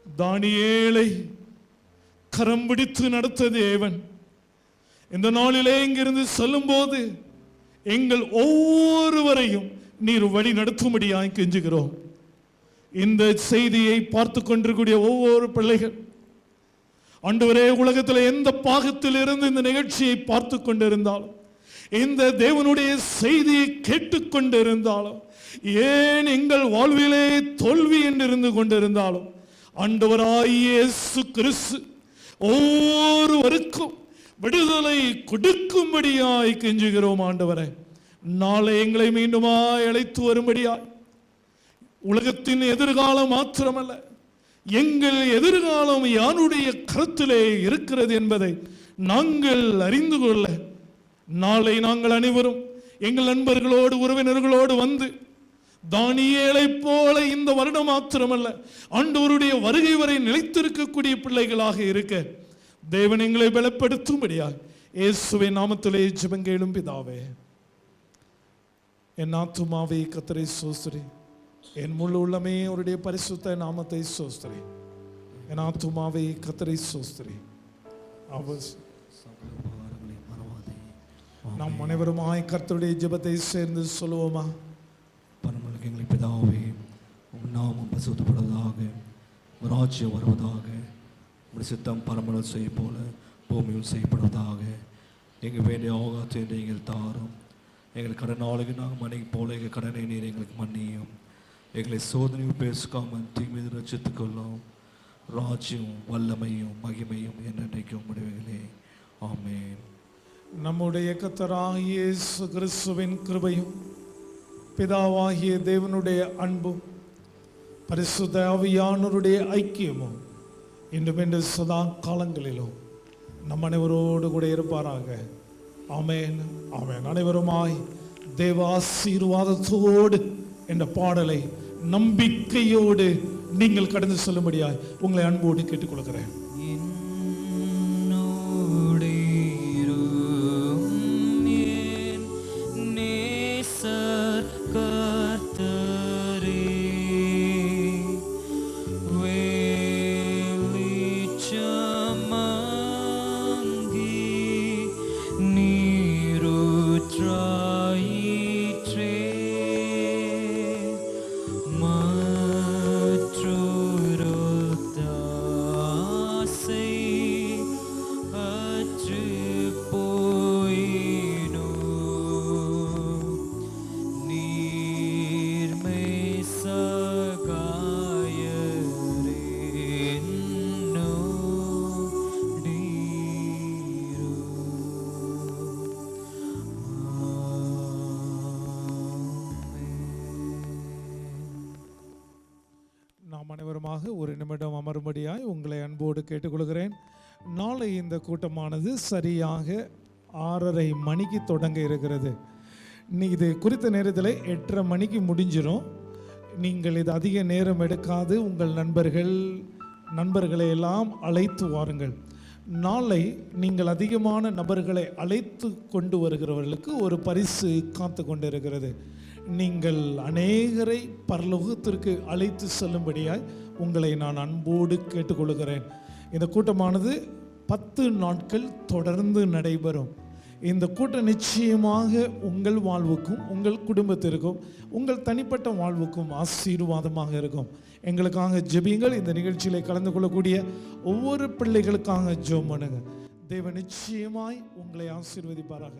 தானியேலை கரம் பிடித்து நடத்த தேவன் இந்த நாளிலே இங்கிருந்து சொல்லும் போது எங்கள் ஒவ்வொருவரையும் நீர் வழி நடத்தும்படியாய் கெஞ்சுகிறோம். இந்த செய்தியை பார்த்து கொண்டிருக்கூடிய ஒவ்வொரு பிள்ளைகள் ஆண்டவரே, உலகத்தில் எந்த பாகத்தில் இருந்து இந்த நிகழ்ச்சியை பார்த்து கொண்டிருந்தாலும், இந்த தேவனுடைய செய்தியை கேட்டுக்கொண்டிருந்தாலும், ஏன் எங்கள் வாழ்விலே தோல்வி என்று இருந்து கொண்டிருந்தாலும், ஆண்டவராகிய இயேசு கிறிஸ்து ஒவ்வொருவருக்கும் விடுதலை கொடுக்கும்படியாய் கெஞ்சுகிறோம். ஆண்டவரே, நாளை எங்களை மீண்டுமாய் அழைத்து வரும்படியாய், உலகத்தின் எதிர்காலம் மாத்திரமல்ல, எங்கள் எதிர்காலம் யாருடைய கருத்திலே இருக்கிறது என்பதை நாங்கள் அறிந்து கொள்ள, நாளை நாங்கள் அனைவரும் எங்கள் நண்பர்களோடு உறவினர்களோடு வந்து தானியேலை போல இந்த வருடம் மாத்திரமல்ல, ஆண்டவருடைய வருகை வரை நிலைத்திருக்கக்கூடிய பிள்ளைகளாக இருக்க தேவன் எங்களை பலப்படுத்தும்படியாக இயேசுவின் நாமத்திலே ஜெபங்கேளும் பிதாவே. என் ஆத்துமாவே கர்த்தரை ஸ்தோத்திரி, என் முழு உள்ளமே அவருடைய பரிசுத்த நாமத்தை ஸ்தோத்திரி. என் ஆத்துமாவே கர்த்தரை ஸ்தோத்திரி. நாம் அனைவருமாய் கர்த்தருடைய ஜெபத்தை சேர்ந்து சொல்லுவோமா? பரமண்டலத்தின் எங்கள் பிதாவே, உம் நாமம் பரிசுத்தப்படுவதாக, உம் ராஜ்யம் வருவதாக, உம் சித்தம் பரமண்டலம் செய்ய போல பூமியில் செய்யப்படுவதாக. எங்கள் வேண்டிய ஆகாத்தை நீங்கள் தாரும். எங்கள் கடனாளிக்கு நாங்கள் மன்னிக்கு போல எங்கள் கடனை நீர் எங்களுக்கு மன்னியும். எங்களை சோதனையும் பேசுக்காமல் தீமை ரட்சித்துக் கொள்ளும். ராஜ்யம் வல்லமையும் மகிமையும் என்றைக்கும் முடிவுகளே. ஆமென். நம்முடைய கர்த்தராகிய இயேசு கிறிஸ்துவின் கிருபையும் பிதாவாகிய தேவனுடைய அன்பும் பரிசுத்த ஆவியானவருடைய ஐக்கியமும் இன்றும் சதா காலங்களிலும் நம் அனைவரோடு கூட இருப்பாராக. ஆமென், ஆமென். அனைவருமாய் தேவ ஆசீர்வாதத்தோடு என்ற பாடலை நம்பிக்கையோடு நீங்கள் கடந்து செல்லும்படியாய் உங்களை அன்போடு கேட்டுக்கொள்கிறேன். அனைவருமாக ஒரு நிமிடம் அமரும்படியாய் உங்களை அன்போடு கேட்டுக்கொள்கிறேன். நாளை இந்த கூட்டமானது சரியாக 6:30 மணிக்கு தொடங்க இருக்கிறது. இது குறித்த நேரத்தில் 8:30 மணிக்கு முடிஞ்சிடும். நீங்கள் இது அதிக நேரம் எடுக்காது உங்கள் நண்பர்களை எல்லாம் அழைத்து வாருங்கள். நாளை நீங்கள் அதிகமான நபர்களை அழைத்து கொண்டு வருகிறவர்களுக்கு ஒரு பரிசு காத்து கொண்டு இருக்கிறது. நீங்கள் அநேகரை பரலோகத்திற்கு அழைத்து செல்லும்படியாய் உங்களை நான் அன்போடு கேட்டுக்கொள்கிறேன். இந்த கூட்டமானது 10 நாட்கள் தொடர்ந்து நடைபெறும். இந்த கூட்டம் நிச்சயமாக உங்கள் வாழ்வுக்கும் உங்கள் குடும்பத்திற்கும் உங்கள் தனிப்பட்ட வாழ்வுக்கும் ஆசீர்வாதமாக இருக்கும். எங்களுக்காக ஜெபியுங்கள். இந்த நிகழ்ச்சியில் கலந்து கொள்ளக்கூடிய ஒவ்வொரு பிள்ளைகளுக்காக ஜெபம் பண்ணுங்க. தேவன் நிச்சயமாய் உங்களை ஆசீர்வதிப்பாராக.